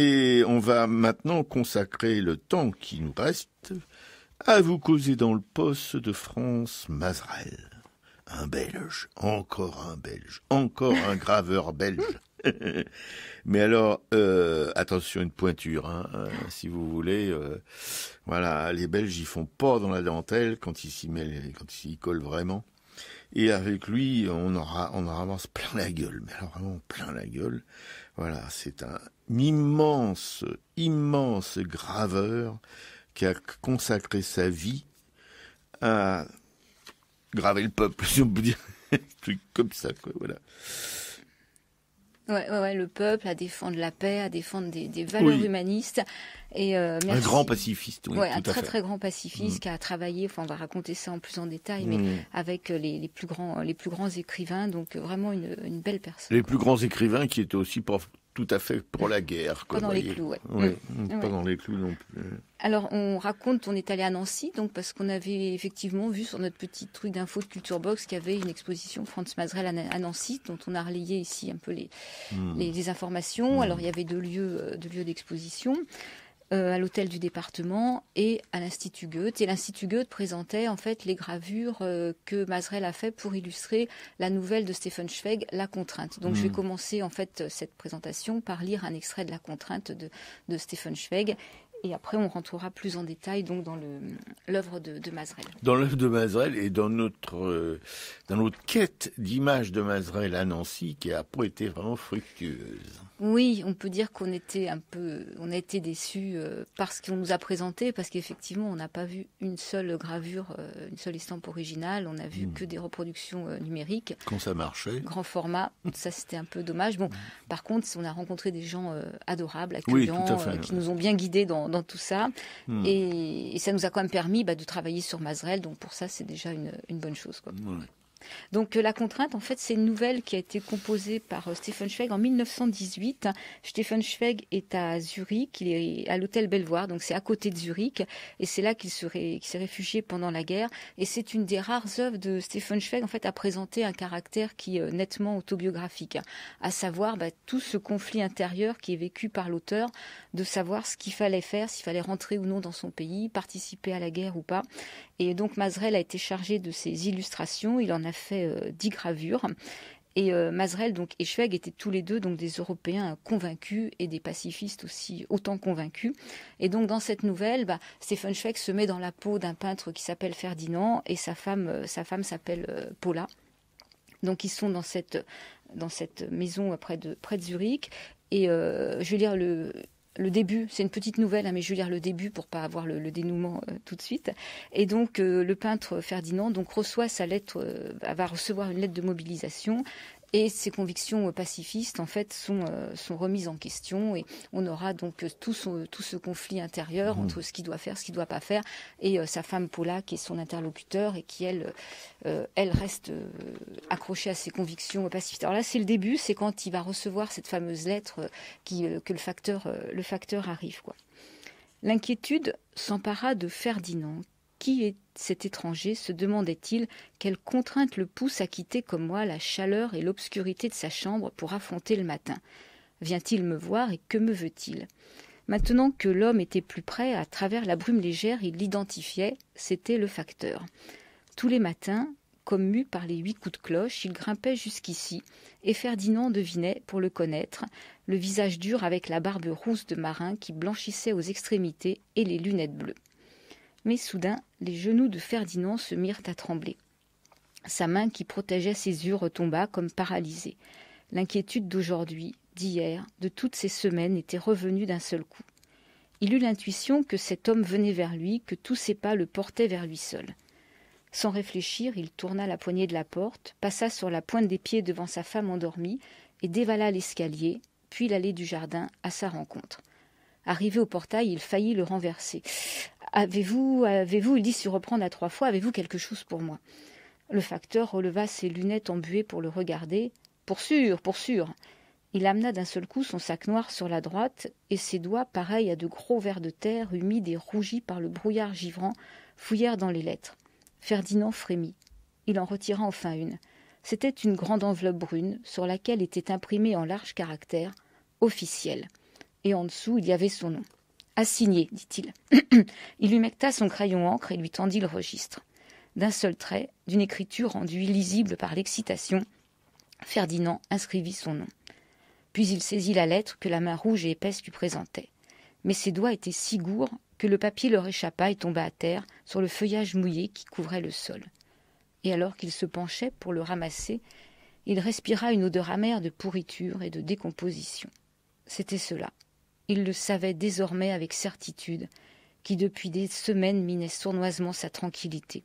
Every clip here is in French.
Et on va maintenant consacrer le temps qui nous reste à vous causer dans le poste de France Mazerel. Un Belge, encore un graveur belge. Mais alors, attention, une pointure, si vous voulez. Voilà, les Belges, ils font pas dans la dentelle quand ils s'y collent vraiment. Et avec lui, on en avance plein la gueule, mais alors vraiment plein la gueule. Voilà, c'est un immense graveur qui a consacré sa vie à graver le peuple, si on peut dire, un truc comme ça, quoi, voilà. Ouais, le peuple, à défendre la paix, à défendre des valeurs humanistes. Et merci. Un grand pacifiste, oui, ouais, tout à fait. Un très grand pacifiste qui a travaillé, enfin on va raconter ça en plus en détail, mais avec les plus grands écrivains, donc vraiment une belle personne. Les plus grands écrivains qui étaient aussi pas tout à fait pour la guerre. Pas dans les clous, ouais. Pas dans les clous non plus. Alors, on est allé à Nancy, donc parce qu'on avait effectivement vu sur notre petit truc d'info de Culture Box qu'il y avait une exposition Franz Mazerel à Nancy, dont on a relayé ici un peu les informations. Alors, il y avait deux lieux d'exposition. À l'hôtel du département et à l'Institut Goethe. Et l'Institut Goethe présentait en fait les gravures que Mazerel a fait pour illustrer la nouvelle de Stefan Zweig, La Contrainte. Donc je vais commencer en fait cette présentation par lire un extrait de La Contrainte de Stefan Zweig. Et après, on rentrera plus en détail donc dans l'œuvre de Mazerel. Dans l'œuvre de Mazerel et dans notre quête d'image de Mazerel à Nancy, qui a pas été vraiment fructueuse. Oui, on peut dire on a été déçus par ce qu'on nous a présenté, parce qu'effectivement, on n'a pas vu une seule gravure, une seule estampe originale. On n'a vu que des reproductions numériques. Quand ça marchait. Grand format. Ça, c'était un peu dommage. Bon, par contre, on a rencontré des gens adorables, accueillants, qui nous ont bien guidés dans tout ça. Et ça nous a quand même permis de travailler sur Mazerel. Donc, pour ça, c'est déjà une bonne chose, quoi. Ouais. Donc La Contrainte, en fait, c'est une nouvelle qui a été composée par Stefan Zweig en 1918. Stefan Zweig est à Zurich, il est à l'hôtel Belvoir, donc c'est à côté de Zurich, et c'est là qu'il s'est réfugié pendant la guerre. Et c'est une des rares œuvres de Stefan Zweig, en fait, à présenter un caractère qui est nettement autobiographique, à savoir tout ce conflit intérieur qui est vécu par l'auteur, de savoir ce qu'il fallait faire, s'il fallait rentrer ou non dans son pays, participer à la guerre ou pas. Et donc Mazerel a été chargé de ces illustrations, il en a fait 10 gravures. Et Mazerel et Zweig étaient tous les deux donc des Européens convaincus et des pacifistes aussi autant convaincus. Et donc dans cette nouvelle, Stefan Zweig se met dans la peau d'un peintre qui s'appelle Ferdinand et sa femme s'appelle Paula. Donc ils sont dans cette maison près de Zurich. Et je vais lire le début, c'est une petite nouvelle, mais je vais lire le début pour pas avoir le dénouement tout de suite. Et donc le peintre Ferdinand reçoit sa lettre, va recevoir une lettre de mobilisation. Et ses convictions pacifistes, en fait, sont remises en question. Et on aura donc tout ce conflit intérieur entre ce qu'il doit faire, ce qu'il ne doit pas faire, et sa femme Paula, qui est son interlocuteur et qui, elle reste accrochée à ses convictions pacifistes. Alors là, c'est le début, c'est quand il va recevoir cette fameuse lettre que le facteur arrive, quoi. L'inquiétude s'empara de Ferdinand. Qui est cet étranger, se demandait-il, quelle contrainte le pousse à quitter comme moi la chaleur et l'obscurité de sa chambre pour affronter le matin? Vient-il me voir et que me veut-il? Maintenant que l'homme était plus près, à travers la brume légère, il l'identifiait, c'était le facteur. Tous les matins, comme mu par les 8 coups de cloche, il grimpait jusqu'ici, et Ferdinand devinait, pour le connaître, le visage dur avec la barbe rousse de marin qui blanchissait aux extrémités et les lunettes bleues. Mais soudain, les genoux de Ferdinand se mirent à trembler. Sa main qui protégeait ses yeux retomba comme paralysée. L'inquiétude d'aujourd'hui, d'hier, de toutes ces semaines était revenue d'un seul coup. Il eut l'intuition que cet homme venait vers lui, que tous ses pas le portaient vers lui seul. Sans réfléchir, il tourna la poignée de la porte, passa sur la pointe des pieds devant sa femme endormie et dévala l'escalier, puis l'allée du jardin à sa rencontre. Arrivé au portail, il faillit le renverser. « Avez-vous, il dit se reprendre à 3 fois, avez-vous quelque chose pour moi ?» Le facteur releva ses lunettes embuées pour le regarder. « Pour sûr, pour sûr !» Il amena d'un seul coup son sac noir sur la droite, et ses doigts, pareils à de gros vers de terre, humides et rougis par le brouillard givrant, fouillèrent dans les lettres. Ferdinand frémit. Il en retira enfin une. C'était une grande enveloppe brune, sur laquelle était imprimé en larges caractères « Officiel ». et en dessous, il y avait son nom. « Assigné », dit-il. Il lui mecta son crayon encre et lui tendit le registre. D'un seul trait, d'une écriture rendue illisible par l'excitation, Ferdinand inscrivit son nom. Puis il saisit la lettre que la main rouge et épaisse lui présentait. Mais ses doigts étaient si gourds que le papier leur échappa et tomba à terre sur le feuillage mouillé qui couvrait le sol. Et alors qu'il se penchait pour le ramasser, il respira une odeur amère de pourriture et de décomposition. C'était cela. Il le savait désormais avec certitude, qui depuis des semaines minait sournoisement sa tranquillité.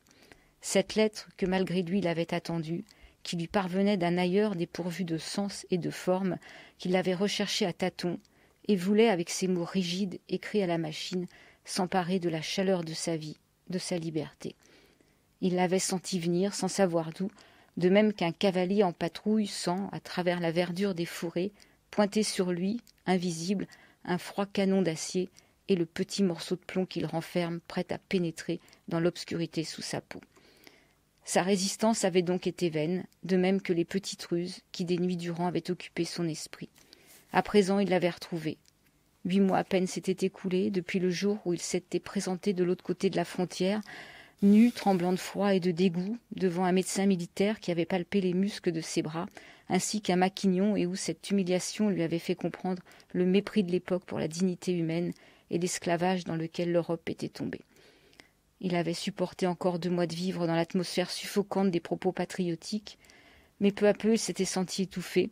Cette lettre que malgré lui il avait attendue, qui lui parvenait d'un ailleurs dépourvu de sens et de forme, qu'il avait recherché à tâtons, et voulait, avec ses mots rigides écrits à la machine, s'emparer de la chaleur de sa vie, de sa liberté. Il l'avait senti venir, sans savoir d'où, de même qu'un cavalier en patrouille sent, à travers la verdure des fourrés, pointer sur lui, invisible, un froid canon d'acier et le petit morceau de plomb qu'il renferme, prêt à pénétrer dans l'obscurité sous sa peau. Sa résistance avait donc été vaine, de même que les petites ruses qui, des nuits durant, avaient occupé son esprit. À présent, il l'avait retrouvé. 8 mois à peine s'étaient écoulés depuis le jour où il s'était présenté de l'autre côté de la frontière, nu, tremblant de froid et de dégoût, devant un médecin militaire qui avait palpé les muscles de ses bras, ainsi qu'un maquignon, et où cette humiliation lui avait fait comprendre le mépris de l'époque pour la dignité humaine et l'esclavage dans lequel l'Europe était tombée. Il avait supporté encore 2 mois de vivre dans l'atmosphère suffocante des propos patriotiques, mais peu à peu il s'était senti étouffé,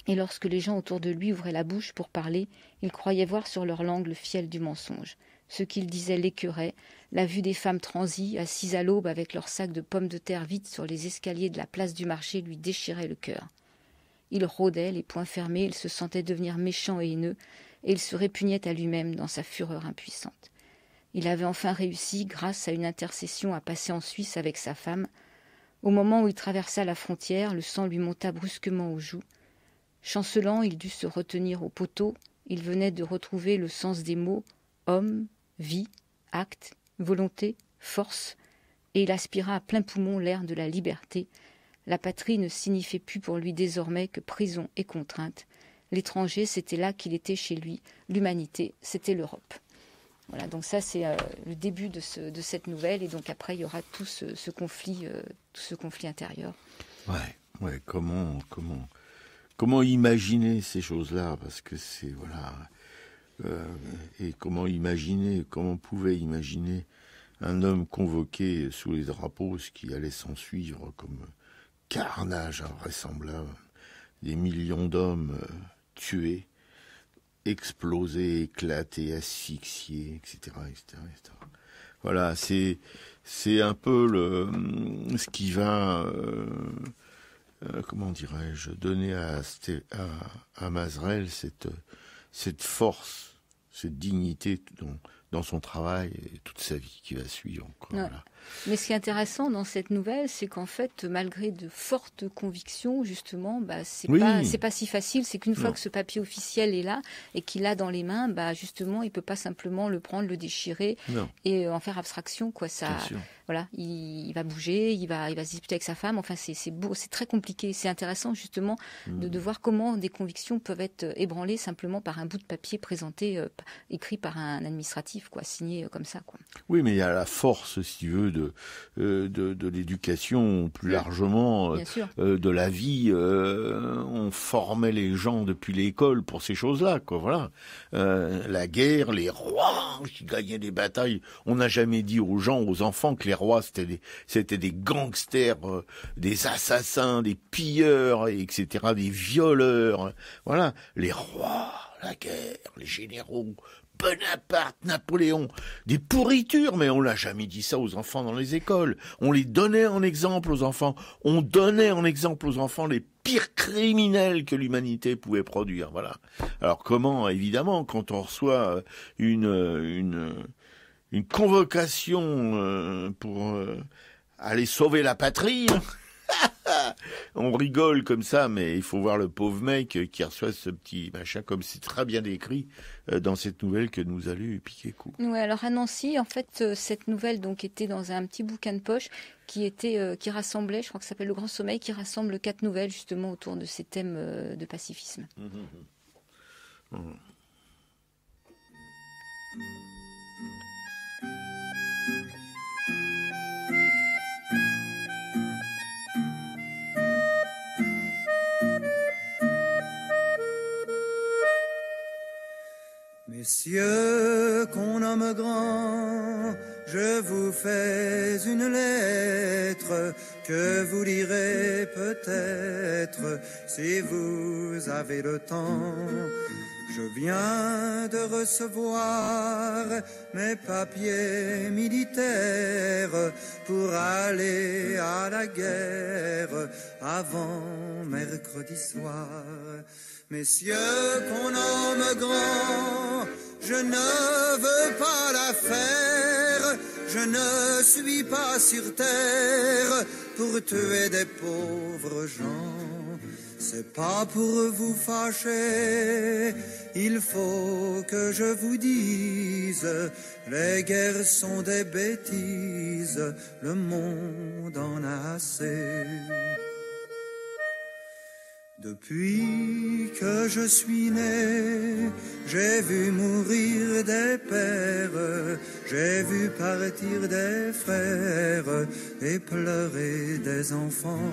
et lorsque les gens autour de lui ouvraient la bouche pour parler, il croyait voir sur leur langue le fiel du mensonge. Ce qu'ils disaient l'écœurait, la vue des femmes transies, assises à l'aube avec leurs sacs de pommes de terre vides sur les escaliers de la place du marché, lui déchirait le cœur. Il rôdait, les poings fermés, il se sentait devenir méchant et haineux, et il se répugnait à lui-même dans sa fureur impuissante. Il avait enfin réussi, grâce à une intercession, à passer en Suisse avec sa femme. Au moment où il traversa la frontière, le sang lui monta brusquement aux joues. Chancelant, il dut se retenir au poteau. Il venait de retrouver le sens des mots « homme »,« vie »,« acte »,« volonté »,« force », et il aspira à plein poumon l'air de la liberté. La patrie ne signifiait plus pour lui désormais que prison et contrainte. L'étranger, c'était là qu'il était chez lui. L'humanité, c'était l'Europe. Voilà, donc ça c'est le début de cette nouvelle, et donc après il y aura tout ce conflit intérieur. Ouais. Comment imaginer ces choses-là, parce que c'est et comment pouvait imaginer un homme convoqué sous les drapeaux, ce qui allait s'en suivre comme carnage invraisemblable, des millions d'hommes tués, explosés, éclatés, asphyxiés, etc. Voilà, c'est un peu ce qui va, comment dirais-je, donner à Mazrel cette force, cette dignité dans son travail et toute sa vie qui va suivre. Quoi, ouais. Voilà. Mais ce qui est intéressant dans cette nouvelle, c'est qu'en fait, malgré de fortes convictions, justement, c'est pas si facile. C'est qu'une fois que ce papier officiel est là et qu'il l'a dans les mains, justement, il peut pas simplement le prendre, le déchirer et en faire abstraction, quoi. Ça, voilà, il va bouger, il va se disputer avec sa femme. Enfin, c'est beau, c'est très compliqué. C'est intéressant justement de voir comment des convictions peuvent être ébranlées simplement par un bout de papier présenté, écrit par un administratif, quoi, signé comme ça, quoi. Oui, mais il y a la force, si tu veux, de l'éducation plus largement, de la vie. On formait les gens depuis l'école pour ces choses-là, quoi. Voilà. La guerre, les rois qui gagnaient des batailles. On n'a jamais dit aux gens, aux enfants, que les rois c'était des gangsters, des assassins, des pilleurs, etc., des violeurs. Voilà. Les rois, la guerre, les généraux. Bonaparte, Napoléon, des pourritures, mais on l'a jamais dit ça aux enfants dans les écoles. On les donnait en exemple aux enfants. On donnait en exemple aux enfants les pires criminels que l'humanité pouvait produire. Voilà. Alors comment, évidemment, quand on reçoit une convocation pour aller sauver la patrie, on rigole comme ça, mais il faut voir le pauvre mec qui reçoit ce petit machin, comme c'est très bien décrit dans cette nouvelle que nous a lu Piquet-Coux. Oui, alors à Nancy, en fait, cette nouvelle donc était dans un petit bouquin de poche qui rassemblait, je crois que ça s'appelle Le Grand Sommeil, qui rassemble 4 nouvelles justement autour de ces thèmes de pacifisme. Messieurs qu'on nomme grand, je vous fais une lettre que vous lirez peut-être si vous avez le temps. Je viens de recevoir mes papiers militaires pour aller à la guerre avant mercredi soir. Messieurs qu'on nomme grand, je ne veux pas la faire, je ne suis pas sur terre pour tuer des pauvres gens. C'est pas pour vous fâcher, il faut que je vous dise, les guerres sont des bêtises, le monde en a assez. Depuis que je suis né, j'ai vu mourir des pères, j'ai vu partir des frères et pleurer des enfants.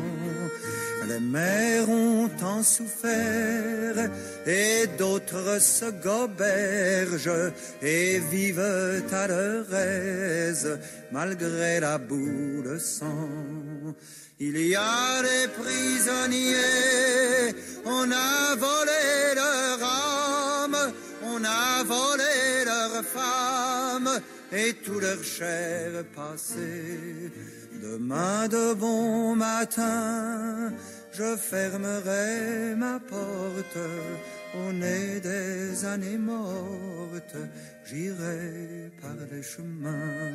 Les mères ont tant souffert et d'autres se gobergent et vivent à leur aise malgré la boue de sang. Il y a des prisonniers, on a volé leur âme, on a volé leurs femmes et tout leur chair passé. Demain de bon matin, je fermerai ma porte, au nez des années mortes, j'irai par les chemins.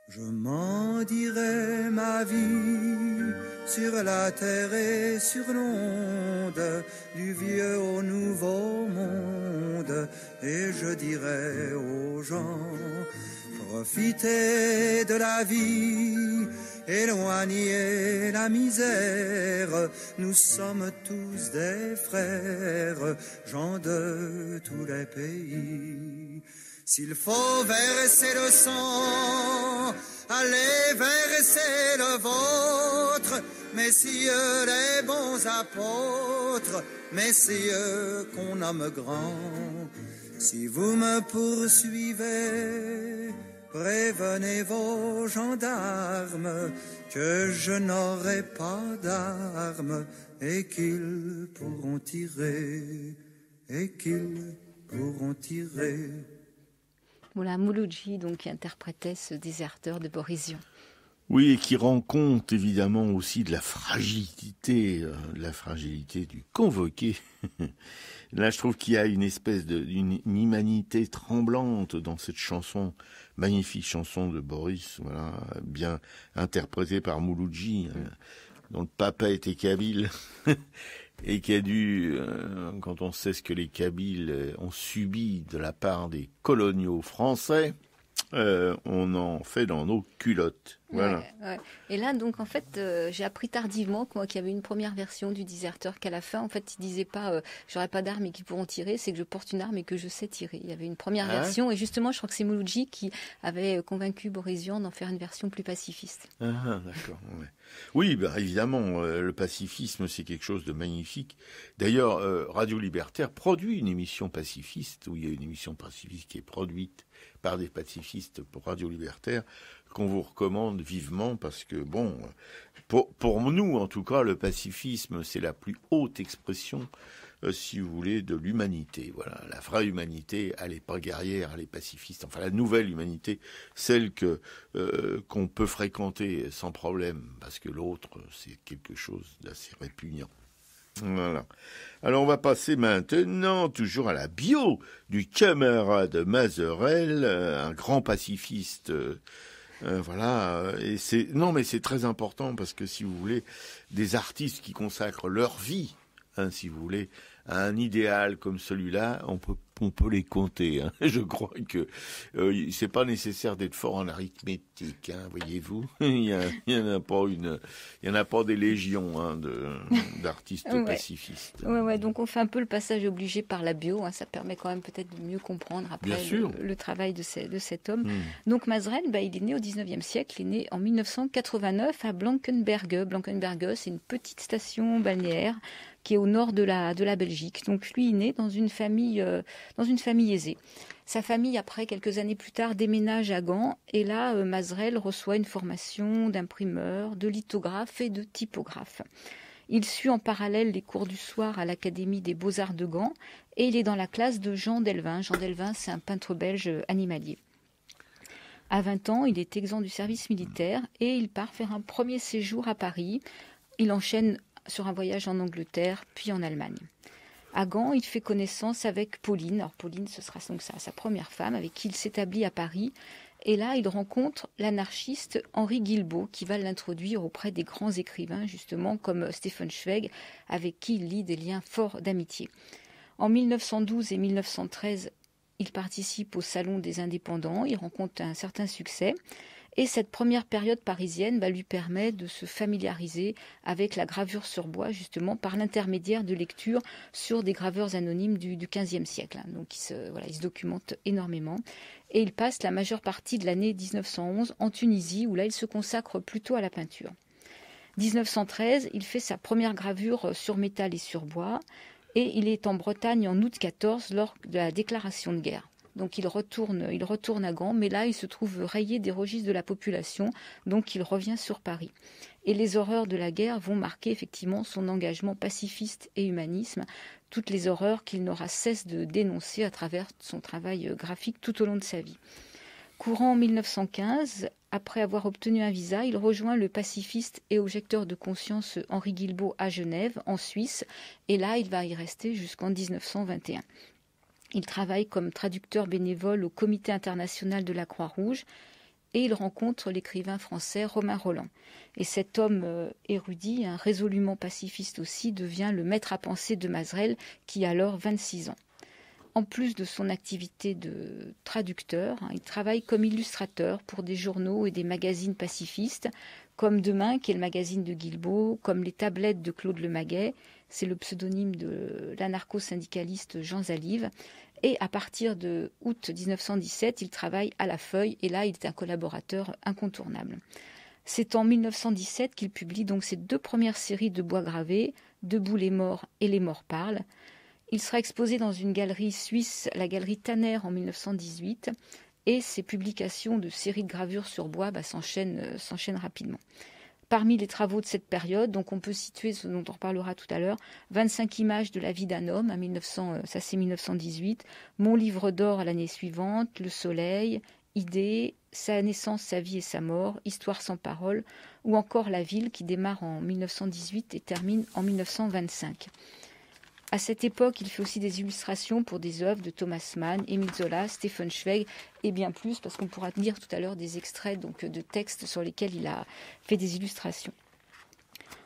Je m'en dirai ma vie sur la terre et sur l'onde, du vieux au nouveau monde, et je dirai aux gens, profitez de la vie, éloignez la misère, nous sommes tous des frères, gens de tous les pays. S'il faut verser le sang, allez verser le vôtre, messieurs les bons apôtres, messieurs qu'on nomme grands. Si vous me poursuivez, prévenez vos gendarmes que je n'aurai pas d'armes et qu'ils pourront tirer, et qu'ils pourront tirer. Voilà, Mouloudji, donc, qui interprétait ce déserteur de Boris Vian. Oui, et qui rend compte évidemment aussi de la fragilité du convoqué. Là, je trouve qu'il y a une espèce d'une humanité tremblante dans cette chanson, magnifique chanson de Boris, voilà, bien interprétée par Mouloudji, dont le papa était kabyle. Et qui a dû, quand on sait ce que les Kabyles ont subi de la part des coloniaux français, on en fait dans nos culottes. Voilà. Ouais. Et là, donc, en fait, j'ai appris tardivement qu'il y avait une première version du Déserteur qu'à la fin, en fait, il disait pas j'aurai pas d'armes et qu'ils pourront tirer, c'est que je porte une arme et que je sais tirer. Il y avait une première version, et justement, je crois que c'est Mouloudji qui avait convaincu Boris Vian d'en faire une version plus pacifiste. Ah, d'accord. Ouais. Oui, bah, évidemment, le pacifisme, c'est quelque chose de magnifique. D'ailleurs, Radio Libertaire produit une émission pacifiste, où il y a une émission pacifiste qui est produite par des pacifistes pour Radio Libertaire, qu'on vous recommande vivement parce que, bon, pour nous, en tout cas, le pacifisme, c'est la plus haute expression, si vous voulez, de l'humanité. Voilà, la vraie humanité, elle n'est pas guerrière, elle est pacifiste. Enfin, la nouvelle humanité, celle qu'on peut fréquenter sans problème, parce que l'autre, c'est quelque chose d'assez répugnant. Voilà. Alors on va passer maintenant toujours à la bio du camarade Mazerel, un grand pacifiste. Voilà. Et c'est très important parce que si vous voulez, des artistes qui consacrent leur vie, si vous voulez, à un idéal comme celui-là, on peut les compter. Je crois que c'est pas nécessaire d'être fort en arithmétique, voyez-vous. Il y en a pas des légions d'artistes pacifistes. Ouais. Donc on fait un peu le passage obligé par la bio. Ça permet quand même peut-être de mieux comprendre après le travail de cet homme. Donc Mazerel, il est né au 19e siècle. Il est né en 1989 à Blankenberge. Blankenberge, c'est une petite station balnéaire qui est au nord de la Belgique. Donc lui, il naît dans une famille aisée. Sa famille, après, quelques années plus tard, déménage à Gand. Et là, Mazerel reçoit une formation d'imprimeur, de lithographe et de typographe. Il suit en parallèle les cours du soir à l'Académie des Beaux-Arts de Gand. Et il est dans la classe de Jean Delvin. Jean Delvin, c'est un peintre belge animalier. À 20 ans, il est exempt du service militaire et il part faire un premier séjour à Paris. Il enchaîne sur un voyage en Angleterre, puis en Allemagne. À Gand, il fait connaissance avec Pauline. Alors Pauline, ce sera donc sa première femme avec qui il s'établit à Paris. Et là, il rencontre l'anarchiste Henri Guilbeault qui va l'introduire auprès des grands écrivains, justement, comme Stefan Zweig, avec qui il lie des liens forts d'amitié. En 1912 et 1913, il participe au Salon des Indépendants, il rencontre un certain succès. Et cette première période parisienne lui permet de se familiariser avec la gravure sur bois, justement, par l'intermédiaire de lectures sur des graveurs anonymes du XVe siècle. Donc il se documente énormément. Et il passe la majeure partie de l'année 1911 en Tunisie, où là il se consacre plutôt à la peinture. 1913, il fait sa première gravure sur métal et sur bois. Et il est en Bretagne en août 14 lors de la déclaration de guerre. Donc il retourne à Gand, mais là il se trouve rayé des registres de la population, donc il revient sur Paris. Et les horreurs de la guerre vont marquer effectivement son engagement pacifiste et humanisme, toutes les horreurs qu'il n'aura cesse de dénoncer à travers son travail graphique tout au long de sa vie. Courant 1915, après avoir obtenu un visa, il rejoint le pacifiste et objecteur de conscience Henri Guilbeault à Genève, en Suisse, et là il va y rester jusqu'en 1921. Il travaille comme traducteur bénévole au Comité international de la Croix-Rouge et il rencontre l'écrivain français Romain Rolland. Et cet homme érudit, résolument pacifiste aussi, devient le maître à penser de Mazerel qui a alors 26 ans. En plus de son activité de traducteur, il travaille comme illustrateur pour des journaux et des magazines pacifistes, comme Demain, qui est le magazine de Guilbeault, comme Les Tablettes de Claude Lemaguet, c'est le pseudonyme de l'anarcho-syndicaliste Jean Zalive. Et à partir de août 1917, il travaille à La Feuille, et là, il est un collaborateur incontournable. C'est en 1917 qu'il publie donc ses 2 premières séries de bois gravés, Debout les morts et Les morts parlent. Il sera exposé dans une galerie suisse, la galerie Tanner, en 1918, et ses publications de séries de gravures sur bois s'enchaînent rapidement. Parmi les travaux de cette période, donc on peut situer, ce dont on reparlera tout à l'heure, 25 images de la vie d'un homme, ça c'est 1918, Mon livre d'or à l'année suivante, Le soleil, Idées, Sa naissance, sa vie et sa mort, Histoire sans parole, ou encore La ville qui démarre en 1918 et termine en 1925. À cette époque, il fait aussi des illustrations pour des œuvres de Thomas Mann, Émile Zola, Stefan Zweig et bien plus, parce qu'on pourra lire tout à l'heure des extraits de textes sur lesquels il a fait des illustrations.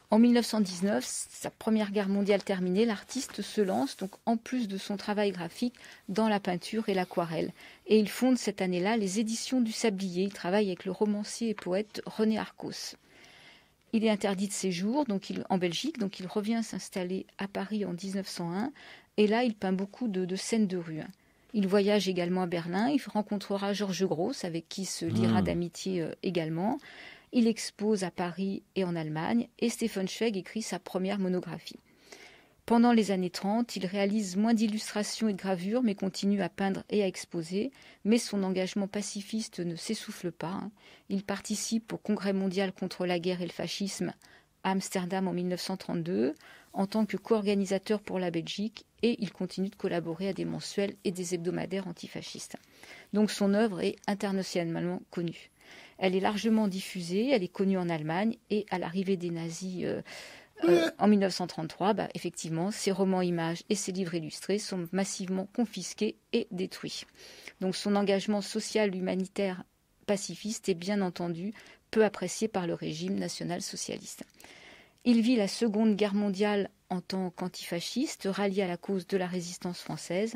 En 1919, sa Première Guerre mondiale terminée, l'artiste se lance, donc en plus de son travail graphique, dans la peinture et l'aquarelle. Et il fonde cette année-là les Éditions du Sablier. Il travaille avec le romancier et poète René Arcos. Il est interdit de séjour en Belgique, donc il revient s'installer à Paris en 1901. Et là, il peint beaucoup de scènes de rue. Il voyage également à Berlin. Il rencontrera Georges Grosz, avec qui il se liera d'amitié également. Il expose à Paris et en Allemagne. Et Stefan Zweig écrit sa première monographie. Pendant les années 30, il réalise moins d'illustrations et de gravures, mais continue à peindre et à exposer. Mais son engagement pacifiste ne s'essouffle pas. Il participe au Congrès mondial contre la guerre et le fascisme à Amsterdam en 1932, en tant que co-organisateur pour la Belgique, et il continue de collaborer à des mensuels et des hebdomadaires antifascistes. Donc son œuvre est internationalement connue. Elle est largement diffusée, elle est connue en Allemagne, et à l'arrivée des nazis en 1933, effectivement, ses romans images et ses livres illustrés sont massivement confisqués et détruits. Donc son engagement social, humanitaire, pacifiste est bien entendu peu apprécié par le régime national-socialiste. Il vit la Seconde Guerre mondiale en tant qu'antifasciste, rallié à la cause de la résistance française.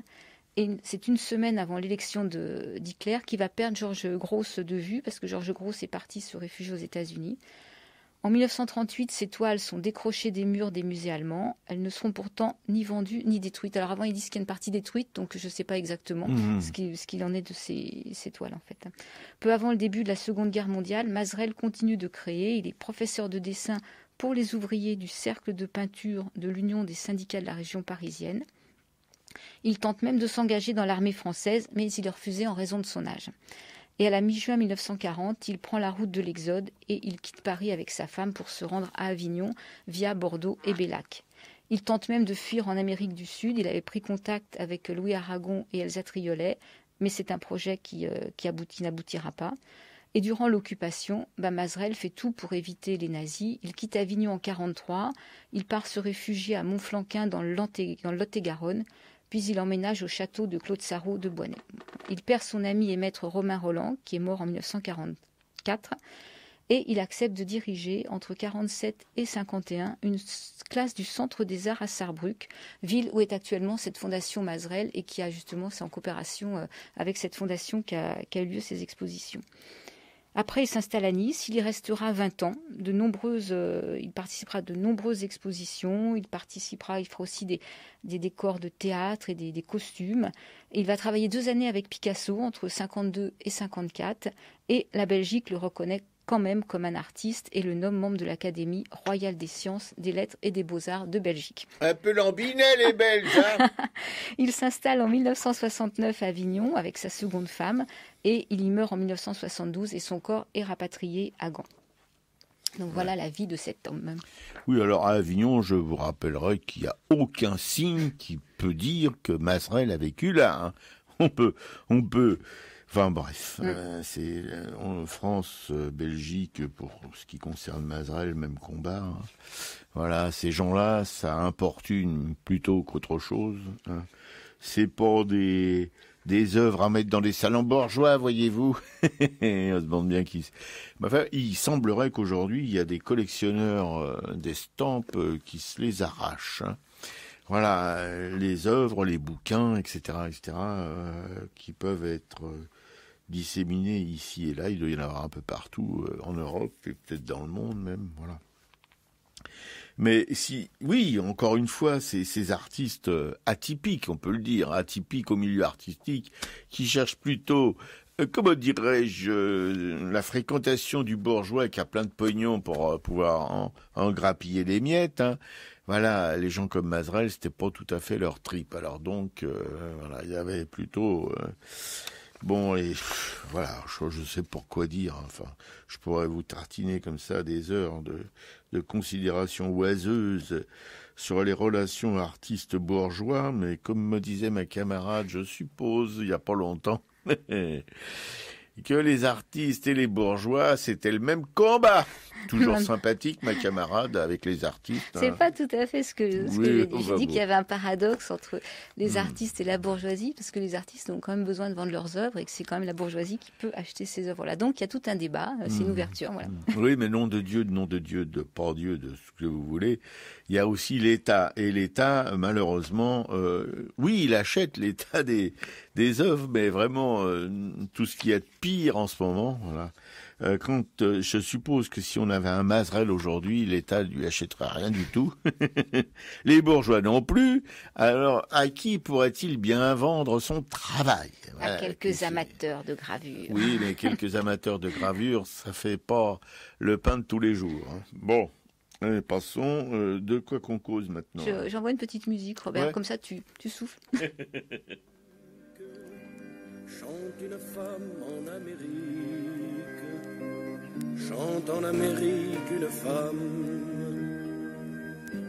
Et c'est une semaine avant l'élection d'Hitler qu'il va perdre Georges Grosz de vue, parce que Georges Grosz est parti se réfugier aux États-Unis. En 1938, ces toiles sont décrochées des murs des musées allemands. Elles ne seront pourtant ni vendues ni détruites. Alors avant, ils disent qu'il y a une partie détruite, donc je ne sais pas exactement ce qu'il en est de ces toiles en fait. Peu avant le début de la Seconde Guerre mondiale, Mazerel continue de créer. Il est professeur de dessin pour les ouvriers du cercle de peinture de l'Union des syndicats de la région parisienne. Il tente même de s'engager dans l'armée française, mais il est refusé en raison de son âge. Et à la mi-juin 1940, il prend la route de l'Exode et il quitte Paris avec sa femme pour se rendre à Avignon via Bordeaux et Bellac. Il tente même de fuir en Amérique du Sud. Il avait pris contact avec Louis Aragon et Elsa Triolet, mais c'est un projet qui n'aboutira pas. Et durant l'occupation, Mazrel fait tout pour éviter les nazis. Il quitte Avignon en 1943. Il part se réfugier à Montflanquin dans le Lot-et-Garonne. Puis il emménage au château de Claude Sarraut de Boisney. Il perd son ami et maître Romain Roland, qui est mort en 1944, et il accepte de diriger, entre 1947 et 1951, une classe du Centre des Arts à Sarrebruck, ville où est actuellement cette fondation Mazrel, et qui a justement, c'est en coopération avec cette fondation qu'a eu lieu ces expositions. Après, il s'installe à Nice, il y restera 20 ans. Il participera à de nombreuses expositions, il fera aussi des décors de théâtre et des costumes. Et il va travailler 2 années avec Picasso, entre 1952 et 1954, et la Belgique le reconnaît quand même comme un artiste et le nomme membre de l'Académie royale des sciences, des lettres et des beaux-arts de Belgique. Un peu lambinet, les Belges, hein. Il s'installe en 1969 à Avignon avec sa seconde femme et il y meurt en 1972 et son corps est rapatrié à Gand. Donc voilà la vie de cet homme. Oui, alors à Avignon, je vous rappellerai qu'il n'y a aucun signe qui peut dire que Mazrel a vécu là. Hein. On peut. Enfin bref, c'est France, Belgique, pour ce qui concerne Mazrel, même combat. Hein. Voilà, ces gens-là, ça importune plutôt qu'autre chose. Hein. C'est pas des œuvres à mettre dans des salons bourgeois, voyez-vous. On se demande bien qui. Enfin, il semblerait qu'aujourd'hui, il y a des collectionneurs d'estampes qui se les arrachent. Hein. Voilà, les œuvres, les bouquins, etc., qui peuvent être disséminés ici et là. Il doit y en avoir un peu partout en Europe et peut-être dans le monde même. Voilà. Mais oui, encore une fois, ces artistes atypiques, on peut le dire, atypiques au milieu artistique, qui cherchent plutôt, comment dirais-je, la fréquentation du bourgeois qui a plein de pognon pour pouvoir en grappiller les miettes. Hein. Voilà, les gens comme Mazrel, c'était pas tout à fait leur trip. Alors donc, voilà, il y avait plutôt. Bon, et voilà, je sais pourquoi dire. Enfin, je pourrais vous tartiner comme ça des heures de considérations oiseuses sur les relations artistes-bourgeois, mais comme me disait ma camarade, je suppose, il n'y a pas longtemps, que les artistes et les bourgeois, c'était le même combat. Toujours sympathique, ma camarade, avec les artistes. C'est pas tout à fait ce que je dis. J'ai dit qu'il y avait un paradoxe entre les artistes et la bourgeoisie, parce que les artistes ont quand même besoin de vendre leurs œuvres et que c'est quand même la bourgeoisie qui peut acheter ces œuvres-là. Donc il y a tout un débat, c'est une ouverture. Voilà. Oui, mais nom de Dieu, de pas Dieu, de ce que vous voulez. Il y a aussi l'État. Et l'État, malheureusement, oui, il achète l'État des œuvres, mais vraiment tout ce qu'il y a de pire en ce moment, voilà. Je suppose que si on avait un Mazrel aujourd'hui, l'État lui achèterait rien du tout. Les bourgeois non plus. Alors, à qui pourrait-il bien vendre son travail? À quelques amateurs de gravure. Oui, mais quelques amateurs de gravure, ça fait pas le pain de tous les jours. Hein. Bon, allez, passons. De quoi qu'on cause maintenant? J'envoie une petite musique, Robert, comme ça tu souffles. Chante une femme en Amérique. Chante en Amérique une femme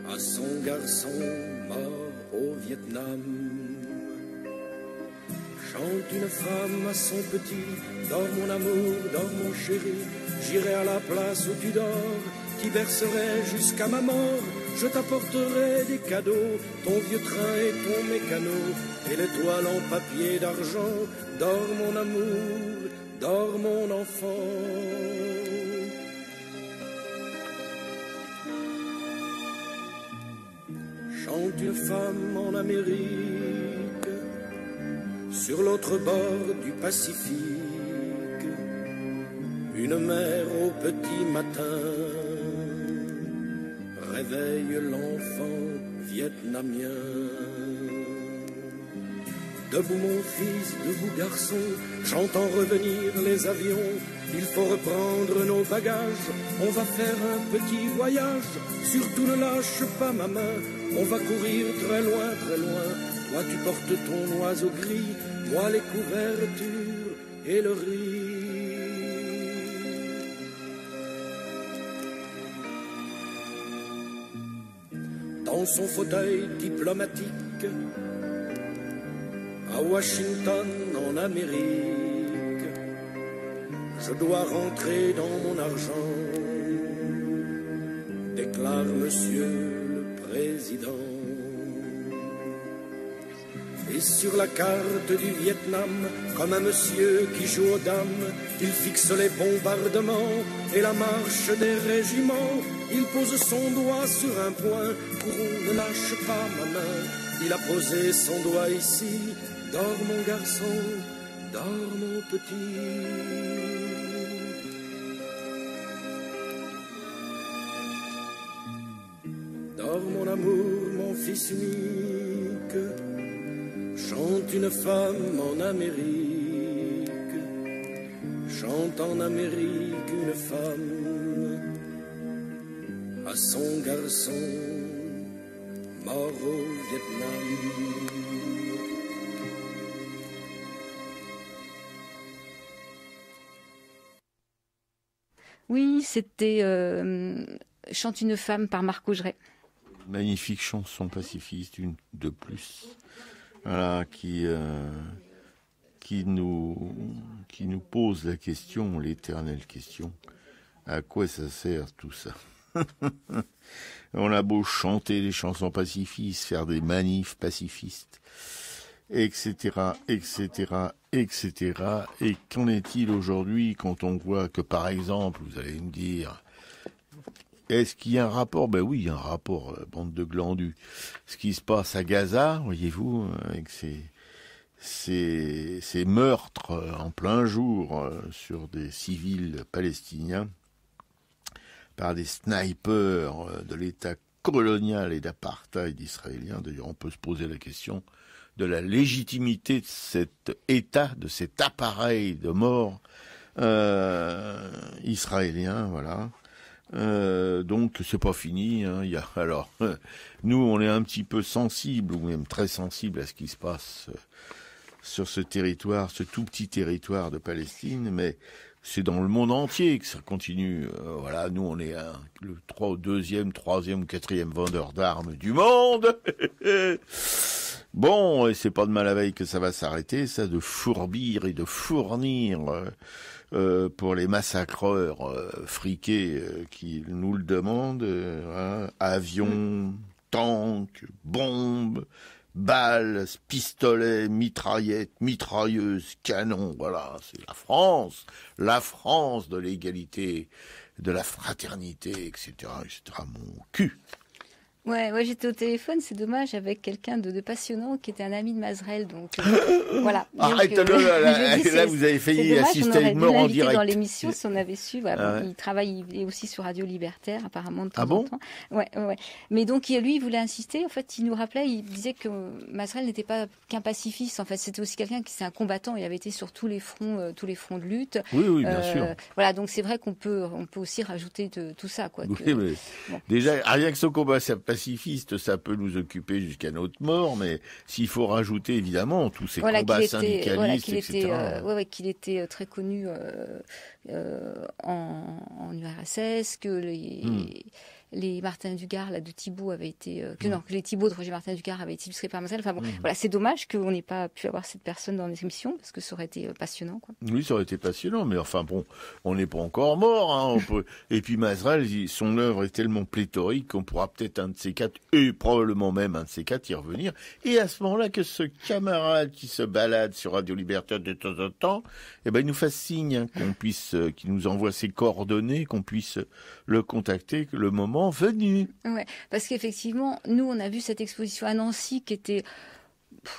à son garçon mort au Vietnam. Chante une femme à son petit, dors mon amour, dors mon chéri, j'irai à la place où tu dors, t'y bercerai jusqu'à ma mort, je t'apporterai des cadeaux, ton vieux train et ton mécano, et l'étoile en papier d'argent, dors mon amour, dors mon enfant. Chante une femme en Amérique, sur l'autre bord du Pacifique, une mère au petit matin réveille l'enfant vietnamien. Debout mon fils, debout garçon, j'entends revenir les avions. Il faut reprendre nos bagages, on va faire un petit voyage. Surtout ne lâche pas ma main, on va courir très loin, très loin. Toi tu portes ton oiseau gris, moi les couvertures et le riz. Dans son fauteuil diplomatique, à Washington en Amérique, je dois rentrer dans mon argent, déclare Monsieur le Président. Et sur la carte du Vietnam, comme un monsieur qui joue aux dames, il fixe les bombardements et la marche des régiments. Il pose son doigt sur un point, Courron ne lâche pas ma main. Il a posé son doigt ici, dors mon garçon, dors mon petit. Dors mon amour, mon fils unique, chante une femme en Amérique, chante en Amérique une femme à son garçon mort au Vietnam. Oui, c'était Chante une femme par Marc Augeret. Magnifique chanson pacifiste, une de plus. Voilà, qui nous pose la question, l'éternelle question. À quoi ça sert tout ça? On a beau chanter des chansons pacifistes, faire des manifs pacifistes, etc., etc., etc. Et qu'en est-il aujourd'hui quand on voit que, par exemple, vous allez me dire, est-ce qu'il y a un rapport? Ben oui, il y a un rapport, bande de glandus. Ce qui se passe à Gaza, voyez-vous, avec ces meurtres en plein jour sur des civils palestiniens par des snipers de l'État colonial et d'apartheid israélien. D'ailleurs, on peut se poser la question de la légitimité de cet État, de cet appareil de mort israélien, voilà. Donc c'est pas fini. Hein. Nous, on est un petit peu sensible, ou même très sensible à ce qui se passe sur ce territoire, ce tout petit territoire de Palestine, mais c'est dans le monde entier que ça continue. Voilà, nous, on est le deuxième, troisième ou quatrième vendeur d'armes du monde. Bon, et c'est pas de mal à veille que ça va s'arrêter, ça, de fourbir et de fournir pour les massacreurs friqués qui nous le demandent, avions, tanks, bombes, balles, pistolets, mitraillettes, mitrailleuses, canons, voilà, c'est la France de l'égalité, de la fraternité, etc., etc., mon cul. Ouais, j'étais au téléphone, c'est dommage, avec quelqu'un de passionnant qui était un ami de Mazrel, donc voilà. Arrête-le, là, vous avez failli assister à une mort en direct. Dans l'émission, si on avait su, voilà, il travaille, il est aussi sur Radio Libertaire, apparemment, de temps en temps. Ouais. Mais donc, lui, il voulait insister, en fait, il nous rappelait, il disait que Mazrel n'était pas qu'un pacifiste, en fait, c'était aussi quelqu'un qui, c'est un combattant, il avait été sur tous les fronts de lutte. Oui, bien sûr. Voilà, donc c'est vrai qu'on peut aussi rajouter de tout ça, quoi. Oui, mais déjà, rien que ce combat, pacifiste, ça peut nous occuper jusqu'à notre mort, mais s'il faut rajouter évidemment tous ces combats syndicalistes, etc. Qu'il était très connu en URSS, que les Martin Dugard là, de Thibault avaient été... que les Thibault de Roger Martin Dugard avaient été illustrés par Mazrel. Enfin bon, voilà, c'est dommage qu'on n'ait pas pu avoir cette personne dans les émissions, parce que ça aurait été passionnant, quoi. Oui, ça aurait été passionnant, mais enfin bon, on n'est pas encore mort. Hein, Et puis Mazrel, son œuvre est tellement pléthorique qu'on pourra peut-être un de ces quatre, et probablement même un de ces quatre, y revenir. Et à ce moment-là, que ce camarade qui se balade sur Radio Libertaire de temps en temps, il nous fasse signe, hein, qu'il nous envoie ses coordonnées, qu'on puisse le contacter le moment venu. Ouais, parce qu'effectivement, nous, on a vu cette exposition à Nancy qui était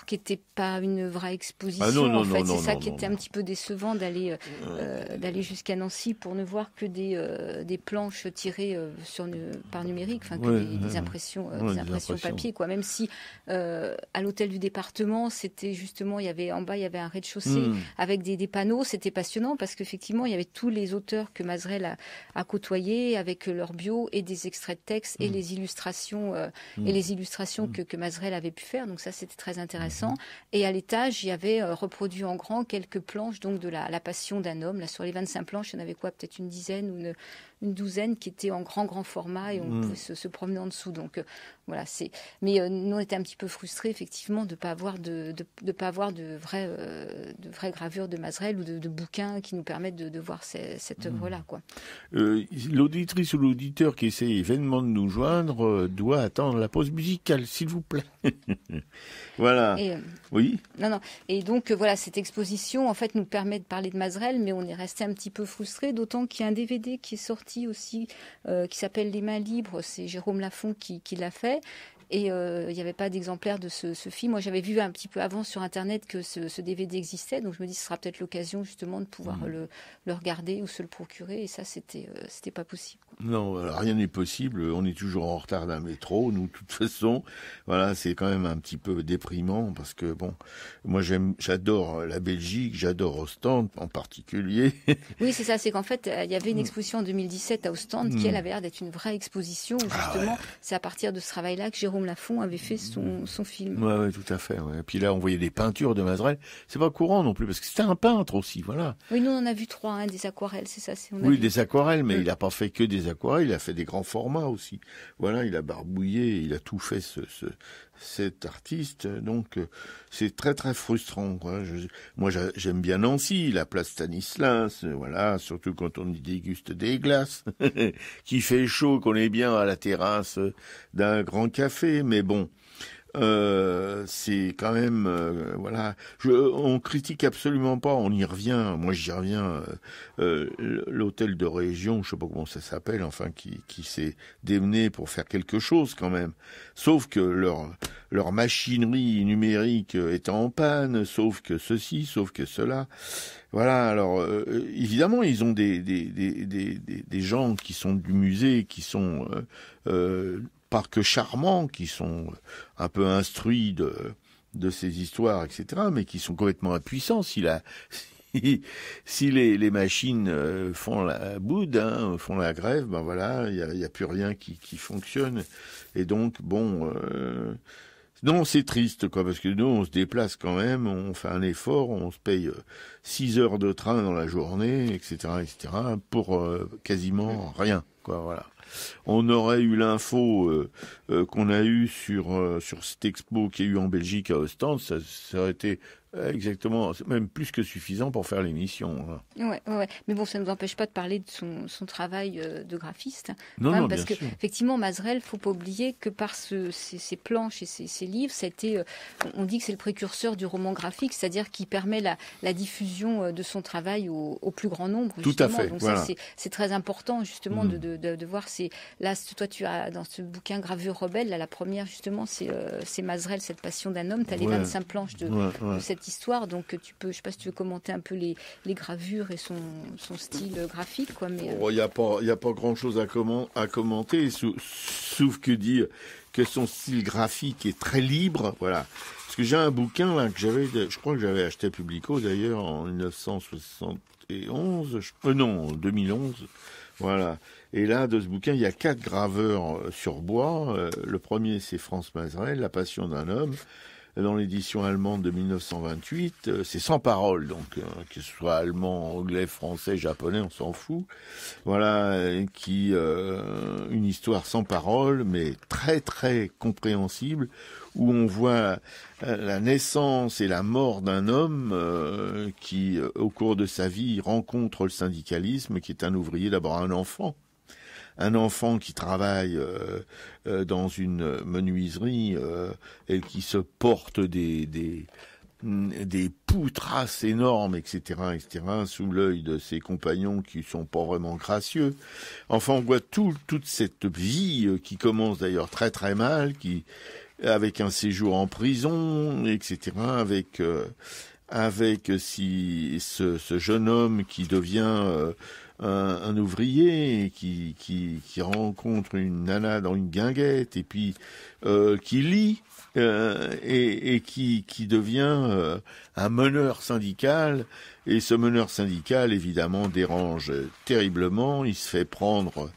qui n'était pas une vraie exposition. Ah non, en fait, non, c'est ça non, qui non, était non. un petit peu décevant d'aller jusqu'à Nancy pour ne voir que des planches tirées par numérique, enfin que des impressions, des impressions papier, quoi. Même si à l'hôtel du département, c'était justement, en bas, il y avait un rez-de-chaussée avec des panneaux. C'était passionnant parce qu'effectivement, il y avait tous les auteurs que Mazerel a côtoyés avec leur bio et des extraits de texte et les illustrations que Mazerel avait pu faire. Donc ça, c'était très intéressant. Et à l'étage, il y avait reproduit en grand quelques planches donc de la Passion d'un homme. Là, sur les 25 planches, il y en avait peut-être une dizaine ou une douzaine qui étaient en grand format et on pouvait se promener en dessous. Donc voilà, mais nous on était un petit peu frustrés effectivement de pas avoir de vraies gravures de Mazerel ou de bouquins qui nous permettent de voir cette œuvre-là, quoi. L'auditrice ou l'auditeur qui essaie vainement de nous joindre doit attendre la pause musicale, s'il vous plaît. Voilà. Oui. Non. Et donc voilà, cette exposition en fait nous permet de parler de Mazerel, mais on est resté un petit peu frustrés, d'autant qu'il y a un DVD qui est sorti aussi qui s'appelle Les Mains libres. C'est Jérôme Lafont qui l'a fait. Et il n'y avait pas d'exemplaire de ce film. Moi, j'avais vu un petit peu avant sur Internet que ce DVD existait, donc je me dis que ce sera peut-être l'occasion justement de pouvoir le regarder ou se le procurer. Et ça, c'était pas possible, quoi. Non, rien n'est possible. On est toujours en retard d'un métro. Nous, de toute façon, voilà, c'est quand même un petit peu déprimant parce que bon, moi j'adore la Belgique, j'adore Ostende en particulier. Oui, c'est ça. C'est qu'en fait, il y avait une exposition en 2017 à Ostende qui, elle, avait l'air d'être une vraie exposition. Justement, c'est à partir de ce travail-là que Jérôme Lafont avait fait son film. Ouais, tout à fait. Ouais. Et puis là, on voyait des peintures de Mazerel. C'est pas courant non plus parce que c'était un peintre aussi, voilà. Oui, nous on en a vu 3, des aquarelles, c'est ça. Des aquarelles, mais il a pas fait que des aquarelles, il a fait des grands formats aussi. Voilà, il a barbouillé, il a tout fait cet artiste, donc c'est très très frustrant, quoi. Moi j'aime bien Nancy, la place Stanislas, voilà, surtout quand on y déguste des glaces, qu'il fait chaud, qu'on est bien à la terrasse d'un grand café, mais bon, c'est quand même voilà, on critique absolument pas, on y revient, moi j'y reviens, l'hôtel de région, je sais pas comment ça s'appelle, enfin qui s'est démené pour faire quelque chose quand même, sauf que leur machinerie numérique est en panne, sauf que ceci, sauf que cela. Voilà, alors évidemment ils ont des gens qui sont du musée, qui sont pas que charmants, qui sont un peu instruits de ces histoires, etc., mais qui sont complètement impuissants si les machines font la boude, font la grève, ben voilà, il y a plus rien qui fonctionne. Et donc bon, non, c'est triste, quoi, parce que nous on se déplace quand même, on fait un effort, on se paye 6 heures de train dans la journée, etc., pour quasiment rien, quoi, voilà. On aurait eu l'info qu'on a eue sur cette expo qu'il y a eu en Belgique à Ostende, ça aurait été exactement, même plus que suffisant pour faire l'émission. Ouais. Mais bon, ça ne nous empêche pas de parler de son travail de graphiste. Non, parce bien que sûr. effectivement, Mazerel, faut pas oublier que par ces planches et ces livres, ça a été, on dit que c'est le précurseur du roman graphique, c'est-à-dire qui permet la diffusion de son travail au plus grand nombre. Tout à fait. Donc voilà. ça, c'est très important justement de voir. Là, toi, tu as dans ce bouquin Gravure rebelle, là, la première justement, c'est Mazerel, cette passion d'un homme. Tu as les 25 planches de cette histoire, donc je sais pas si tu veux commenter un peu les gravures et son style graphique, quoi. Mais il y a pas grand chose à commenter, sauf que dire que son style graphique est très libre, voilà. Parce que j'ai un bouquin là je crois que j'avais acheté à Publico d'ailleurs en 1971, 2011, voilà. Et là, de ce bouquin, il y a 4 graveurs sur bois. Le premier, c'est France Mazerel, La Passion d'un homme. Dans l'édition allemande de 1928, c'est sans parole, donc que ce soit allemand, anglais, français, japonais, on s'en fout. Voilà, une histoire sans parole, mais très très compréhensible, où on voit la naissance et la mort d'un homme qui, au cours de sa vie, rencontre le syndicalisme, qui est un ouvrier, d'abord un enfant qui travaille dans une menuiserie et qui se porte des poutrasses énormes, etc., sous l'œil de ses compagnons qui sont pas vraiment gracieux. Enfin, on voit toute cette vie qui commence d'ailleurs très très mal, qui avec un séjour en prison, etc., avec ce jeune homme qui devient un ouvrier et qui rencontre une nana dans une guinguette et puis qui lit et qui devient un meneur syndical. Et ce meneur syndical, évidemment, dérange terriblement. Il se fait prendre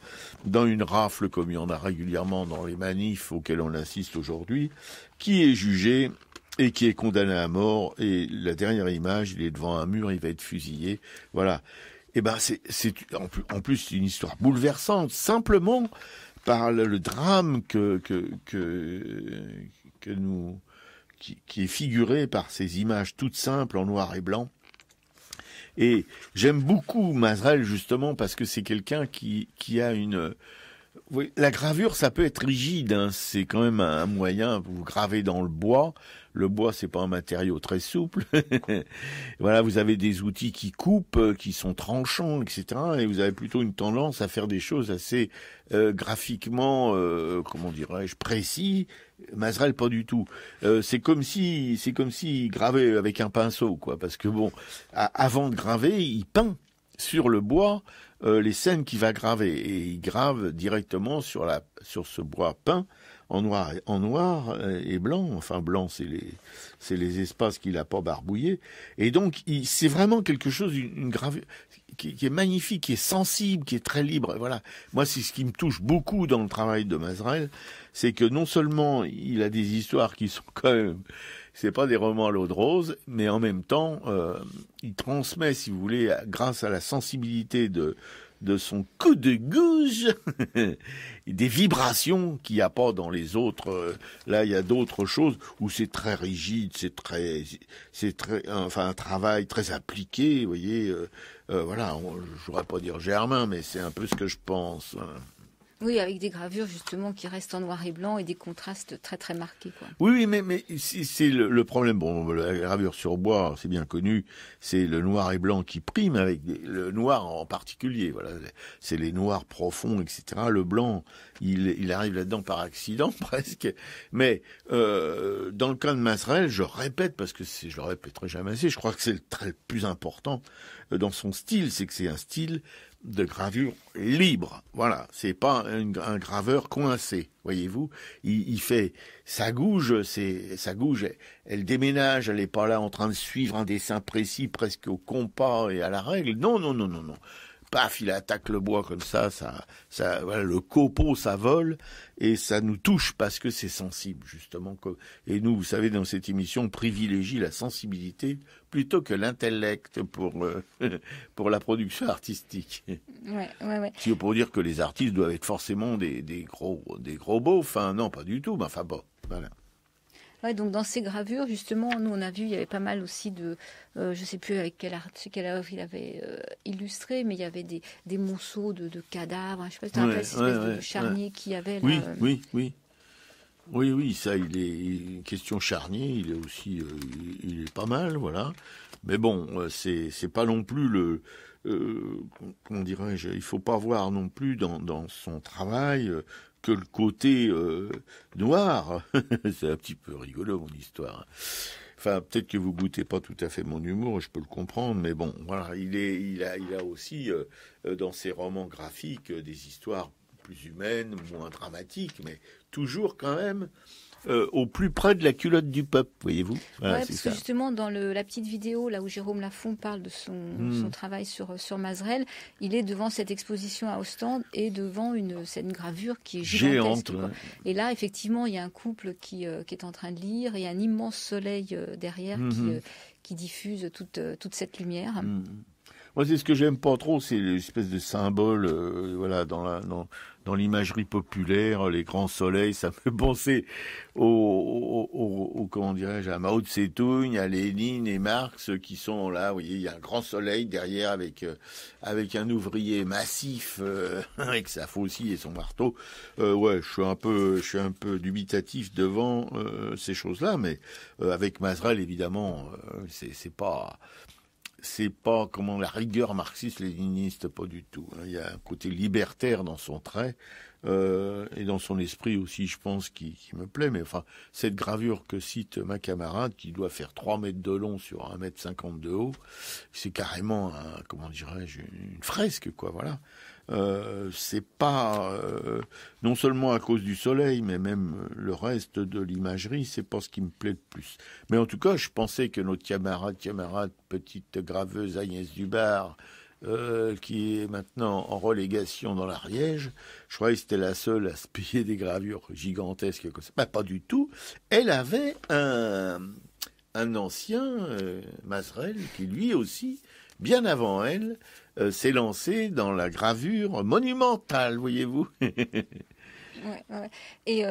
dans une rafle, comme il y en a régulièrement dans les manifs auxquels on assiste aujourd'hui, qui est jugé et qui est condamné à mort. Et la dernière image, il est devant un mur, il va être fusillé. Voilà. Et ben, c'est en plus c'est une histoire bouleversante, simplement par le drame qui est figuré par ces images toutes simples en noir et blanc. Et j'aime beaucoup Mazerel justement parce que c'est quelqu'un qui a une... Oui, la gravure, ça peut être rigide, hein. C'est quand même un moyen, vous gravez dans le bois. Le bois, c'est pas un matériau très souple. Voilà, vous avez des outils qui coupent, qui sont tranchants, etc. Et vous avez plutôt une tendance à faire des choses assez graphiquement, comment dirais-je, précis. Mazerel, pas du tout. C'est comme si gravait avec un pinceau, quoi. Parce que bon, avant de graver, il peint sur le bois les scènes qu'il va graver, et il grave directement sur ce bois peint en noir et blanc. Enfin, blanc, c'est les espaces qu'il a pas barbouillés. Et donc, c'est vraiment quelque chose, une gravure qui est magnifique, qui est sensible, qui est très libre. Voilà. Moi, c'est ce qui me touche beaucoup dans le travail de Mazerel, c'est que non seulement il a des histoires qui sont quand même, c'est pas des romans à l'eau de rose, mais en même temps, il transmet, si vous voulez, grâce à la sensibilité de son coup de gouge, des vibrations qu'il n'y a pas dans les autres. Là, il y a d'autres choses où c'est très rigide, c'est très, enfin, un travail très appliqué, vous voyez. Voilà, je voudrais pas dire Germain, mais c'est un peu ce que je pense. Voilà. Oui, avec des gravures justement qui restent en noir et blanc et des contrastes très très marqués, quoi. Oui, mais c'est le problème. Bon, la gravure sur bois, c'est bien connu, c'est le noir et blanc qui prime, avec le noir en particulier. Voilà, c'est les noirs profonds, etc. Le blanc, il arrive là-dedans par accident presque. Mais dans le cas de Mazerel, je répète parce que je le répéterai jamais assez. Je crois que c'est le plus important dans son style, c'est que c'est un style de gravure libre. Voilà, c'est pas un graveur coincé, voyez-vous. Il fait sa gouge, elle déménage, elle est pas là en train de suivre un dessin précis presque au compas et à la règle. Non. Paf, il attaque le bois comme ça, voilà, le copeau, ça vole, et ça nous touche parce que c'est sensible, justement. Et nous, vous savez, dans cette émission, on privilégie la sensibilité plutôt que l'intellect pour la production artistique. Ouais. C'est pour dire que les artistes doivent être forcément des gros beaufs, hein. Non, pas du tout, mais enfin bon, voilà. Ouais, donc dans ces gravures, justement, nous on a vu, il y avait pas mal aussi de, je sais plus avec quelle œuvre il avait illustré, mais il y avait des monceaux de cadavres, je sais pas si tu te rappelles, cette espèce de charnier qu'il y avait là. Oui, ça, il est question charnier, il est aussi, il est pas mal, voilà. Mais bon, c'est pas non plus comment dirais-je, il faut pas voir non plus dans son travail que le côté noir. C'est un petit peu rigolo, mon histoire. Enfin, peut-être que vous goûtez pas tout à fait mon humour, je peux le comprendre, mais bon, voilà, il a aussi dans ses romans graphiques des histoires plus humaines, moins dramatiques, mais toujours quand même au plus près de la culotte du peuple, voyez-vous. Voilà, ouais, parce que justement, dans la petite vidéo, là où Jérôme Lafont parle de son travail sur Mazerel, il est devant cette exposition à Ostende et devant cette gravure qui est gigantesque. Géante, ouais. Et là, effectivement, il y a un couple qui est en train de lire, et un immense soleil derrière qui diffuse toute cette lumière. Moi, c'est ce que j'aime pas trop, c'est l'espèce de symbole, voilà, dans l'imagerie populaire, les grands soleils, ça me fait penser au comment dirais-je, à Mao Tse-tung, à Lénine et Marx, qui sont là, vous voyez, il y a un grand soleil derrière avec un ouvrier massif, avec sa faucille et son marteau. Ouais, je suis un peu dubitatif devant ces choses-là, mais avec Mazerel, évidemment, c'est pas comment la rigueur marxiste-léniniste, pas du tout. Il y a un côté libertaire dans son trait, et dans son esprit aussi, je pense, qui me plaît. Mais enfin, cette gravure que cite ma camarade, qui doit faire 3 mètres de long sur 1,50 m de haut, c'est carrément, comment dirais-je, une fresque, quoi, voilà. C'est pas non seulement à cause du soleil, mais même le reste de l'imagerie, c'est pas ce qui me plaît le plus. Mais en tout cas, je pensais que notre camarade, petite graveuse Agnès Dubar, qui est maintenant en relégation dans l'Ariège, je croyais que c'était la seule à se payer des gravures gigantesques. Pas du tout. Elle avait un ancien, Mazrel, qui lui aussi, bien avant elle, s'est lancé dans la gravure monumentale, voyez-vous. Ouais. Et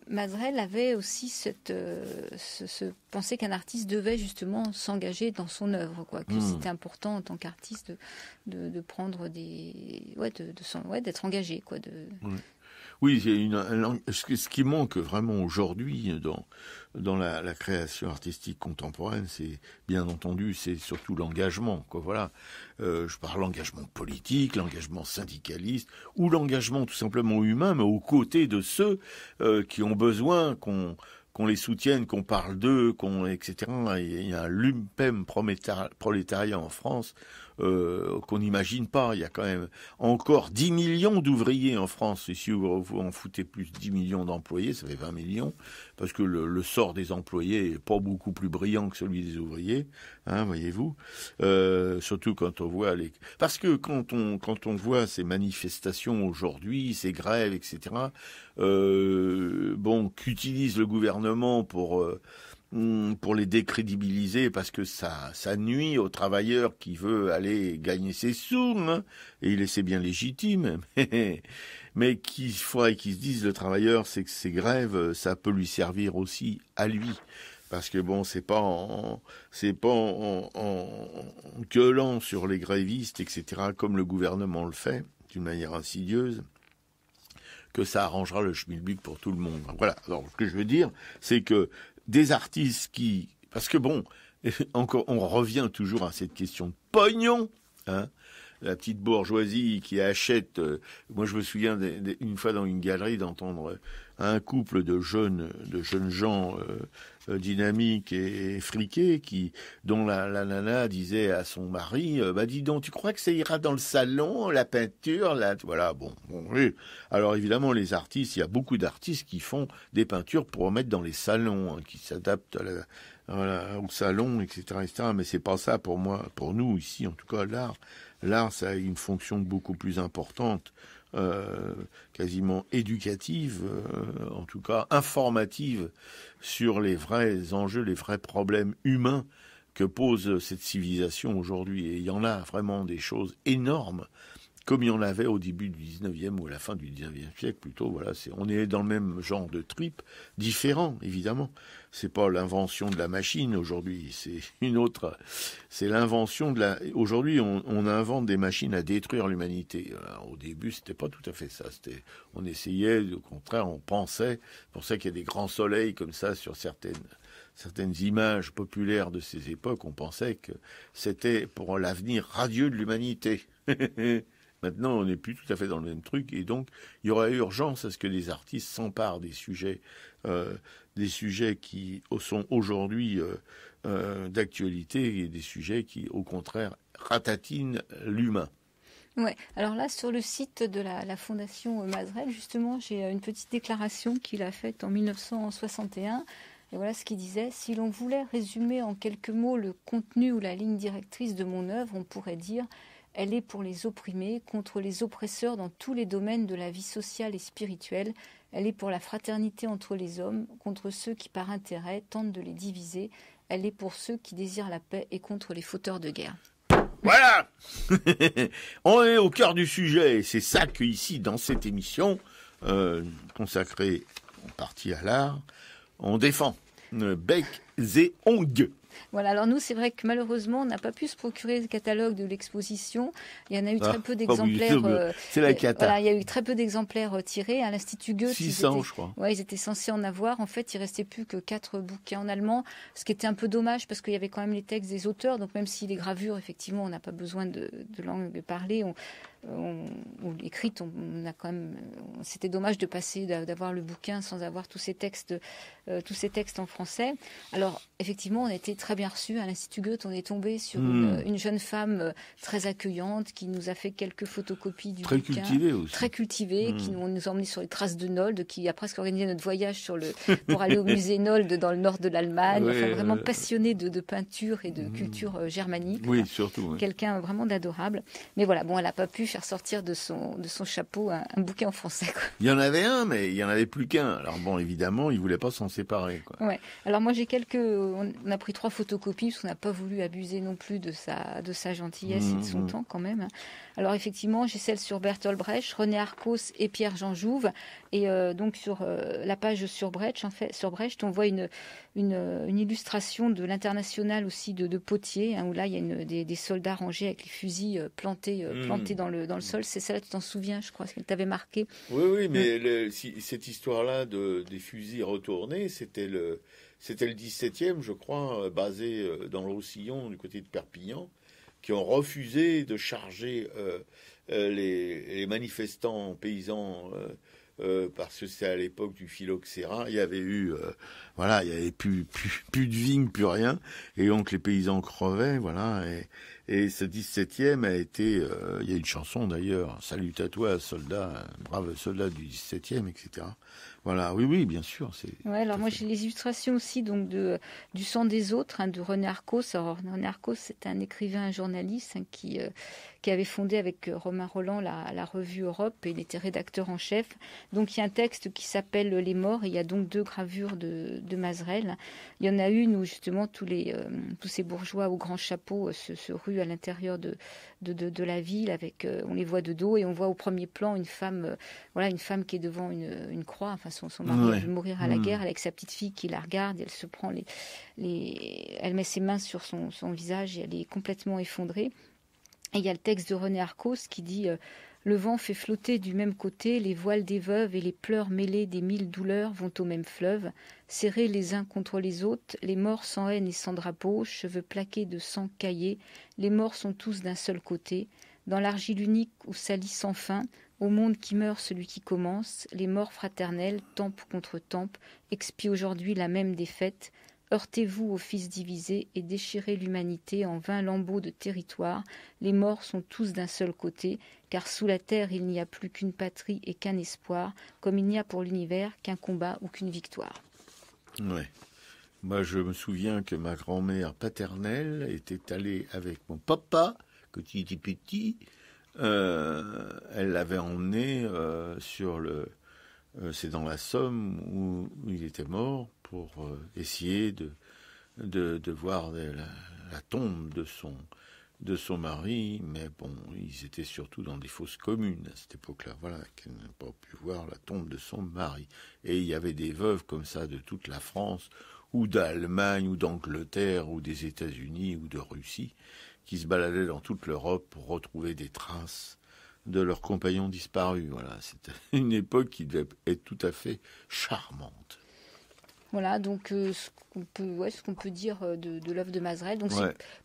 Mazrel avait aussi pensé qu'un artiste devait justement s'engager dans son œuvre, quoi. Que c'était important en tant qu'artiste de prendre d'être engagé, quoi. Oui, ce qui manque vraiment aujourd'hui dans la création artistique contemporaine, c'est bien entendu, c'est surtout l'engagement, quoi. Voilà, je parle l'engagement politique, l'engagement syndicaliste, ou l'engagement tout simplement humain, mais aux côtés de ceux qui ont besoin qu'on les soutienne, qu'on parle d'eux, etc. Il y a un lumpem prolétariat en France qu'on n'imagine pas. Il y a quand même encore 10 millions d'ouvriers en France. Et si vous en foutez plus 10 millions d'employés, ça fait 20 millions, parce que le sort des employés est pas beaucoup plus brillant que celui des ouvriers, hein, voyez-vous. Surtout quand on voit parce que quand on voit ces manifestations aujourd'hui, ces grèves, etc. Qu'utilise le gouvernement pour les décrédibiliser, parce que ça nuit au travailleur qui veut aller gagner ses sous, hein, et il est c'est bien légitime, mais qu'il faudrait qu'ils se disent, le travailleur, c'est que ces grèves, ça peut lui servir aussi à lui. Parce que c'est pas en gueulant sur les grévistes, etc., comme le gouvernement le fait, d'une manière insidieuse, que ça arrangera le schmilblick pour tout le monde. Voilà. Alors, ce que je veux dire, c'est que des artistes parce que encore, on revient toujours à cette question de pognon, hein. La petite bourgeoisie qui achète. Moi, je me souviens une fois dans une galerie d'entendre un couple de jeunes gens dynamiques et friqués dont la nana disait à son mari, dis donc, tu crois que ça ira dans le salon, la peinture, voilà, oui. Alors évidemment, les artistes, il y a beaucoup d'artistes qui font des peintures pour mettre dans les salons, hein, qui s'adaptent au salon, etc., etc. Mais c'est pas ça pour moi, pour nous ici, en tout cas l'art. L'art, ça a une fonction beaucoup plus importante, quasiment éducative, en tout cas informative, sur les vrais enjeux, les vrais problèmes humains que pose cette civilisation aujourd'hui. Et il y en a vraiment des choses énormes, comme il y en avait au début du 19e ou à la fin du 19e siècle plutôt. Voilà, on est dans le même genre de trip, différent évidemment. C'est pas l'invention de la machine aujourd'hui, c'est une autre. C'est l'invention Aujourd'hui, on invente des machines à détruire l'humanité. Alors, au début, c'était pas tout à fait ça. On essayait, au contraire, on pensait. C'est pour ça qu'il y a des grands soleils comme ça sur certaines images populaires de ces époques. On pensait que c'était pour l'avenir radieux de l'humanité. Maintenant, on n'est plus tout à fait dans le même truc, et donc il y aurait urgence à ce que les artistes s'emparent des sujets qui sont aujourd'hui d'actualité, et des sujets qui, au contraire, ratatinent l'humain. Ouais. Alors là, sur le site de la Fondation Mazrel, justement, j'ai une petite déclaration qu'il a faite en 1961. Et voilà ce qu'il disait: si l'on voulait résumer en quelques mots le contenu ou la ligne directrice de mon œuvre, on pourrait dire: elle est pour les opprimés, contre les oppresseurs dans tous les domaines de la vie sociale et spirituelle. Elle est pour la fraternité entre les hommes, contre ceux qui par intérêt tentent de les diviser. Elle est pour ceux qui désirent la paix et contre les fauteurs de guerre. Voilà. On est au cœur du sujet, et c'est ça qu'ici, dans cette émission, consacrée en partie à l'art, on défend bec et ongles. Voilà, alors nous, c'est vrai que malheureusement, on n'a pas pu se procurer le catalogue de l'exposition. Il y en a eu très peu d'exemplaires. C'est la cata. Voilà, il y a eu très peu d'exemplaires tirés. À l'Institut Goethe, 600, je crois. Ouais, ils étaient censés en avoir. En fait, il restait plus que 4 bouquins en allemand, ce qui était un peu dommage parce qu'il y avait quand même les textes des auteurs. Donc même si les gravures, effectivement, on n'a pas besoin de langue parlée, ou écrite, on a quand même. C'était dommage de passer d'avoir le bouquin sans avoir tous ces textes en français. Alors effectivement, on a été très bien reçus à l'Institut Goethe. On est tombé sur une jeune femme très accueillante qui nous a fait quelques photocopies du très bouquin. Cultivée aussi. Très cultivée, qui nous a emmenés sur les traces de Nolde, qui a presque organisé notre voyage pour aller au musée Nolde dans le nord de l'Allemagne. Oui, enfin, vraiment passionné de peinture et de culture germanique. Oui, surtout. Oui. Quelqu'un vraiment d'adorable. Mais voilà, bon, elle n'a pas pu faire sortir de son chapeau un bouquin en français, quoi. Il y en avait un, mais il y en avait plus qu'un. Alors bon, évidemment, il voulait pas s'en séparer, quoi. Ouais. Alors moi, on a pris 3 photocopies parce qu'on n'a pas voulu abuser non plus de sa gentillesse et de son temps quand même. Alors effectivement, j'ai celle sur Bertolt Brecht, René Arcos et Pierre-Jean Jouve. Et donc sur la page sur Brecht, on voit une illustration de l'Internationale aussi de Potier, où là il y a des soldats rangés avec les fusils plantés dans le sol. C'est ça, là, tu t'en souviens, je crois, ce qu'elle t'avait marqué. Oui, mais cette histoire-là des fusils retournés, c'était le 17e, je crois, basé dans le Roussillon, du côté de Perpignan, qui ont refusé de charger les manifestants paysans parce que c'était à l'époque du phylloxéra. Il y avait eu, il y avait plus de vignes, plus rien, et donc les paysans crevaient, voilà. Et ce 17e a été, il y a une chanson d'ailleurs, Salut à toi, soldat, brave soldat du 17e, etc. Voilà, oui, bien sûr. Ouais, alors moi j'ai les illustrations aussi donc du sang des autres, de René Arcos. Alors René Arcos, c'est un écrivain, un journaliste qui avait fondé avec Romain Rolland la revue Europe, et il était rédacteur en chef. Donc il y a un texte qui s'appelle Les Morts, et il y a donc 2 gravures de Mazerelle. Il y en a une où justement tous ces bourgeois au grand chapeau se ruent à l'intérieur de la ville, avec on les voit de dos, et on voit au premier plan une femme qui est devant une croix. Enfin, son mari veut mourir à la guerre, avec sa petite fille qui la regarde, et elle se prend elle met ses mains sur son visage et elle est complètement effondrée. Et il y a le texte de René Arcos qui dit le vent fait flotter du même côté les voiles des veuves, et les pleurs mêlés des 1000 douleurs vont au même fleuve. Serrés les uns contre les autres, les morts sans haine et sans drapeau, cheveux plaqués de sang caillé, les morts sont tous d'un seul côté. Dans l'argile unique où salit sans fin, au monde qui meurt celui qui commence, les morts fraternels, tempe contre tempe, expient aujourd'hui la même défaite. Heurtez-vous aux fils divisés et déchirez l'humanité en 20 lambeaux de territoire. Les morts sont tous d'un seul côté, car sous la terre il n'y a plus qu'une patrie et qu'un espoir, comme il n'y a pour l'univers qu'un combat ou qu'une victoire. Ouais. Moi, je me souviens que ma grand-mère paternelle était allée avec mon papa, quand il était petit. Elle l'avait emmené c'est dans la Somme où il était mort, pour essayer de voir la tombe de son mari. Mais bon, ils étaient surtout dans des fosses communes à cette époque-là, voilà, qu'elle n'a pas pu voir la tombe de son mari. Et il y avait des veuves comme ça de toute la France, ou d'Allemagne, ou d'Angleterre, ou des États-Unis, ou de Russie, qui se baladaient dans toute l'Europe pour retrouver des traces de leurs compagnons disparus. Voilà, c'était une époque qui devait être tout à fait charmante. Voilà, donc ce qu'on peut dire de l'œuvre de Mazerelle. Donc,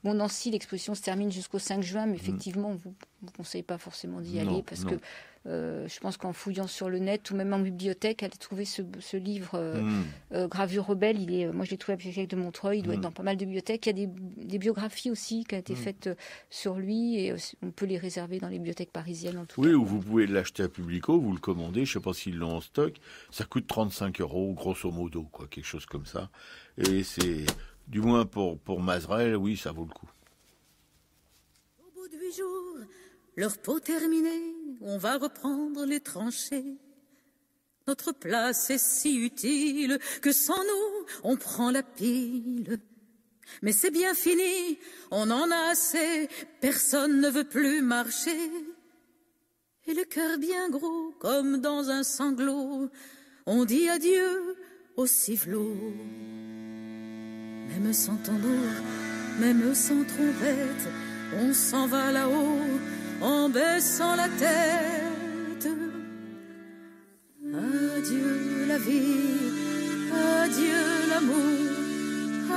Nancy, l'exposition se termine jusqu'au 5 juin, mais effectivement, vous ne conseillez pas forcément d'y aller, parce que je pense qu'en fouillant sur le net ou même en bibliothèque, elle a trouvé ce livre Gravure rebelle. Moi, je l'ai trouvé à la bibliothèque de Montreuil. Il doit être dans pas mal de bibliothèques. Il y a des biographies aussi qui ont été faites sur lui, et on peut les réserver dans les bibliothèques parisiennes en tout cas. Oui, ou vous pouvez l'acheter à Publico, vous le commandez. Je ne sais pas s'ils l'ont en stock. Ça coûte 35 € grosso modo, quoi, quelque chose comme ça. Et c'est, du moins pour Mazerelle, oui, ça vaut le coup. Au bout de 8 jours, leur peau terminée, on va reprendre les tranchées. Notre place est si utile que sans nous, on prend la pile. Mais c'est bien fini, on en a assez, personne ne veut plus marcher. Et le cœur bien gros, comme dans un sanglot, on dit adieu au civelot. même sans tambour, même sans trompette, on s'en va là-haut en baissant la tête. Adieu la vie, adieu l'amour,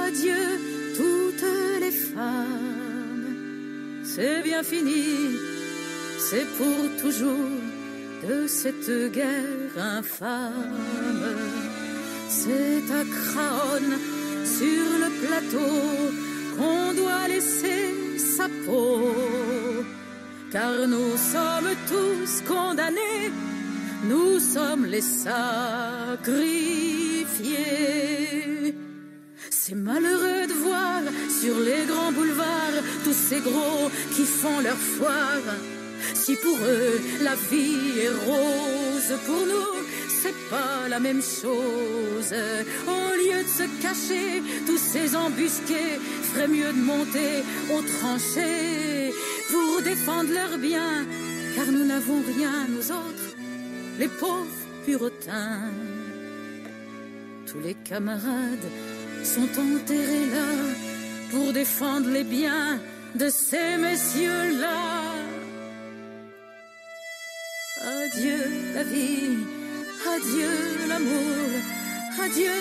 adieu toutes les femmes. C'est bien fini, c'est pour toujours de cette guerre infâme. C'est à Craonne, sur le plateau, qu'on doit laisser sa peau. Car nous sommes tous condamnés, nous sommes les sacrifiés. C'est malheureux de voir sur les grands boulevards tous ces gros qui font leur foire. Si pour eux la vie est rose, pour nous c'est pas la même chose. Au lieu de se cacher, tous ces embusqués feraient mieux de monter aux tranchées pour défendre leurs biens, car nous n'avons rien, nous autres, les pauvres puritains. Tous les camarades sont enterrés là pour défendre les biens de ces messieurs-là. Adieu la vie, adieu l'amour, adieu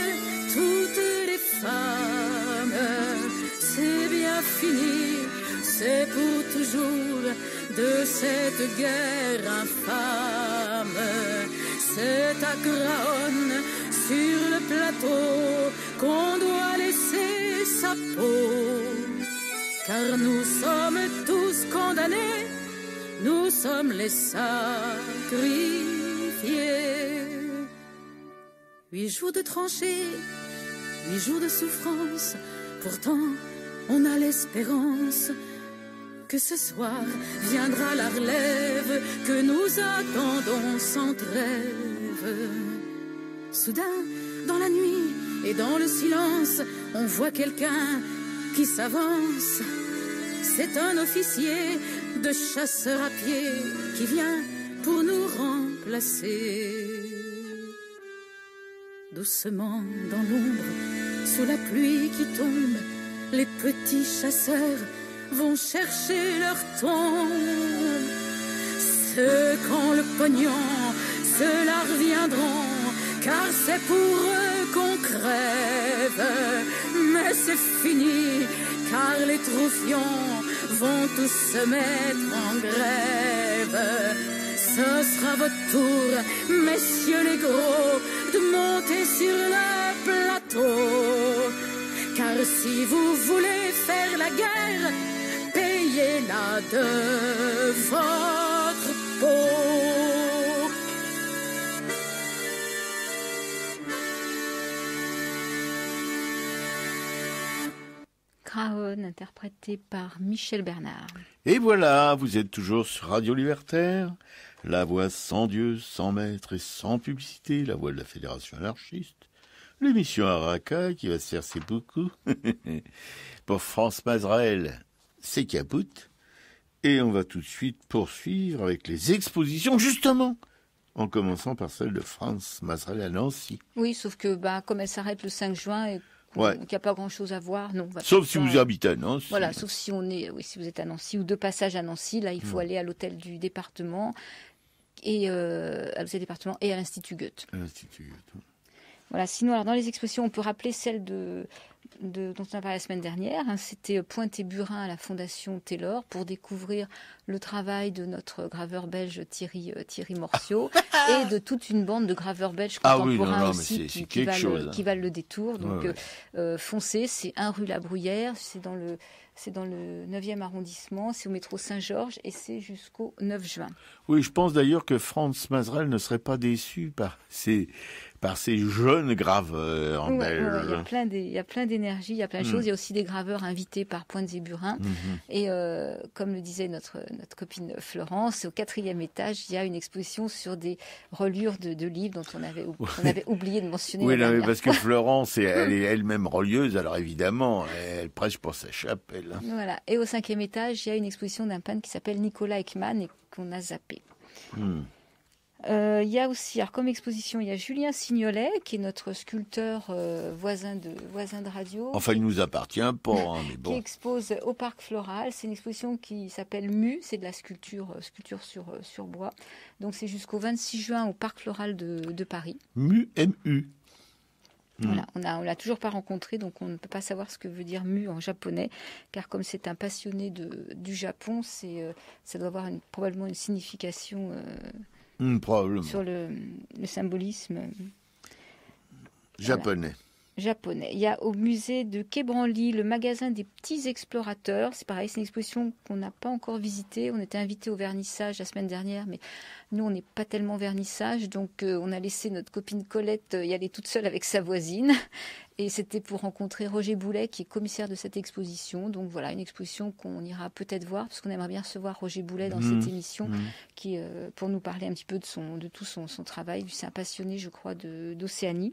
toutes les femmes. C'est bien fini, c'est pour toujours de cette guerre infâme. C'est à Craonne, sur le plateau, qu'on doit laisser sa peau. Car nous sommes tous condamnés, nous sommes les sacrifiés. 8 jours de tranchées, 8 jours de souffrance. Pourtant, on a l'espérance que ce soir viendra la relève que nous attendons sans trêve. Soudain, dans la nuit et dans le silence, on voit quelqu'un qui s'avance. C'est un officier de chasseurs à pied qui vient pour nous remplacer. Doucement dans l'ombre, sous la pluie qui tombe, les petits chasseurs vont chercher leur tombe. Ceux qu'ont le pognon, ceux-là reviendront, car c'est pour eux qu'on crève. Mais c'est fini, car les troufions vont tous se mettre en grève. Ce sera votre tour, messieurs les gros, de monter sur le plateau. Car si vous voulez faire la guerre, payez-la de votre peau. Craonne, interprété par Michel Bernard. Et voilà, vous êtes toujours sur Radio Libertaire, la voix sans Dieu, sans maître et sans publicité, la voix de la Fédération anarchiste. L'émission Araka qui va se faire ses beaucoup. Pour France Mazerel, c'est Capoute. Et on va tout de suite poursuivre avec les expositions, justement, en commençant par celle de France Mazerel à Nancy. Oui, sauf que comme elle s'arrête le 5 juin et Ouais. qu'il n'y a pas grand-chose à voir, non. Sauf si vous habitez à Nancy. Voilà, sauf si si vous êtes à Nancy ou de passage à Nancy, là, il faut aller à l'hôtel du département et à l'hôtel département et à l'Institut Goethe. L'Institut Goethe. Voilà. Sinon, alors dans les expositions, on peut rappeler celle dont on a parlé la semaine dernière. C'était Pointe-et-Burin à la Fondation Taylor pour découvrir le travail de notre graveur belge Thierry Morciot et de toute une bande de graveurs belges contemporains aussi qui valent le détour. Donc, foncez, c'est 1 rue La Bruyère, c'est dans le 9e arrondissement, c'est au métro Saint-Georges et c'est jusqu'au 9 juin. Oui, je pense d'ailleurs que France Mazerel ne serait pas déçu par ces jeunes graveurs belges. Il y a plein d'énergie, il y a plein de choses. Il y a aussi des graveurs invités par Pointe-et-Burin. Et comme le disait notre copine Florence, au 4e étage, il y a une exposition sur des reliures de livres dont on avait oublié de mentionner. Oui, mais parce que Florence, elle est elle-même relieuse, alors évidemment, elle prêche pour sa chapelle. Voilà. Et au 5e étage, il y a une exposition d'un peintre qui s'appelle Nicolas Ekman et qu'on a zappé. Il y a aussi, alors comme exposition, il y a Julien Signolet, qui est notre sculpteur voisin de radio. Enfin, il nous appartient pas, hein, mais Qui bon. expose au Parc Floral. C'est une exposition qui s'appelle MU, c'est de la sculpture sur bois. Donc c'est jusqu'au 26 juin au Parc Floral de Paris. MU, M-U. Voilà, on l'a toujours pas rencontré, donc on ne peut pas savoir ce que veut dire mu en japonais, car comme c'est un passionné du Japon, ça doit avoir probablement une signification Probablement. sur le symbolisme Japonais. japonais. Il y a au musée de Quai Branly le magasin des petits explorateurs. C'est pareil, c'est une exposition qu'on n'a pas encore visitée. On était invités au vernissage la semaine dernière, mais nous, on n'est pas tellement vernissage, donc on a laissé notre copine Colette y aller toute seule avec sa voisine. Et c'était pour rencontrer Roger Boulet, qui est commissaire de cette exposition. Donc voilà, une exposition qu'on ira peut-être voir, parce qu'on aimerait bien recevoir Roger Boulet dans cette émission, qui pour nous parler un petit peu de tout son travail. C'est un passionné, je crois, d'Océanie.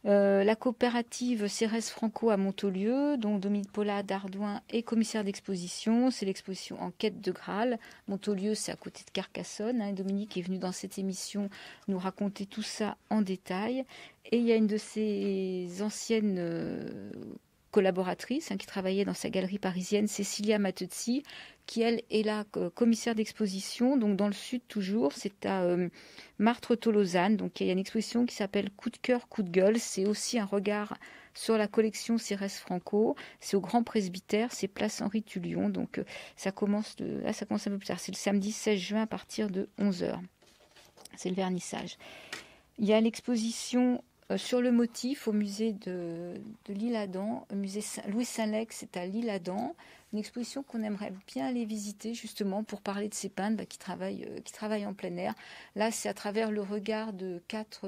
La coopérative Cérès Franco à Montaulieu, dont Dominique Paula d'Ardouin est commissaire d'exposition. C'est l'exposition En quête de Graal. Montaulieu, c'est à côté de Carcassonne. Dominique est venu dans cette émission nous raconter tout ça en détail. Et il y a une de ses anciennes collaboratrice qui travaillait dans sa galerie parisienne, Cécilia Matezzi, qui elle est là commissaire d'exposition, donc dans le sud toujours, c'est à Martres-Tolosane. Donc il y a une exposition qui s'appelle Coup de cœur, coup de gueule. C'est aussi un regard sur la collection Cérès Franco. C'est au Grand Presbytère, c'est place Henri Tullion. Donc ça commence un peu plus tard. C'est le samedi 16 juin à partir de 11h. C'est le vernissage. Il y a l'exposition sur le motif au musée de l'Isle-Adam, au musée Louis Saint-Lec, c'est à l'Isle-Adam. Une exposition qu'on aimerait bien aller visiter justement pour parler de ces peintres qui travaillent en plein air. Là, c'est à travers le regard de quatre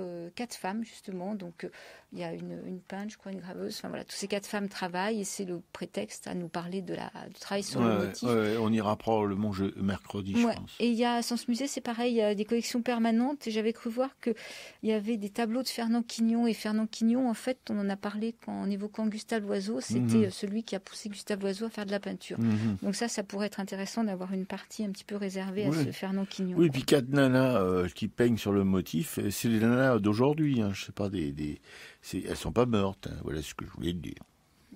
femmes justement. Donc, il y a une peintre, je crois, une graveuse. Enfin voilà, toutes ces 4 femmes travaillent et c'est le prétexte à nous parler du travail sur le motif. On ira probablement mercredi, je pense. Et il y a à Sens Musée, c'est pareil, il y a des collections permanentes. Et j'avais cru voir qu'il y avait des tableaux de Fernand Quignon. Et Fernand Quignon, en fait, on en a parlé en évoquant Gustave Loiseau. C'était celui qui a poussé Gustave Loiseau à faire de la peinture. Donc ça pourrait être intéressant d'avoir une partie un petit peu réservée à ce Fernand Quignon. Oui, et puis 4 nanas qui peignent sur le motif, c'est les nanas d'aujourd'hui, hein, je sais pas, elles sont pas mortes, hein, voilà ce que je voulais dire.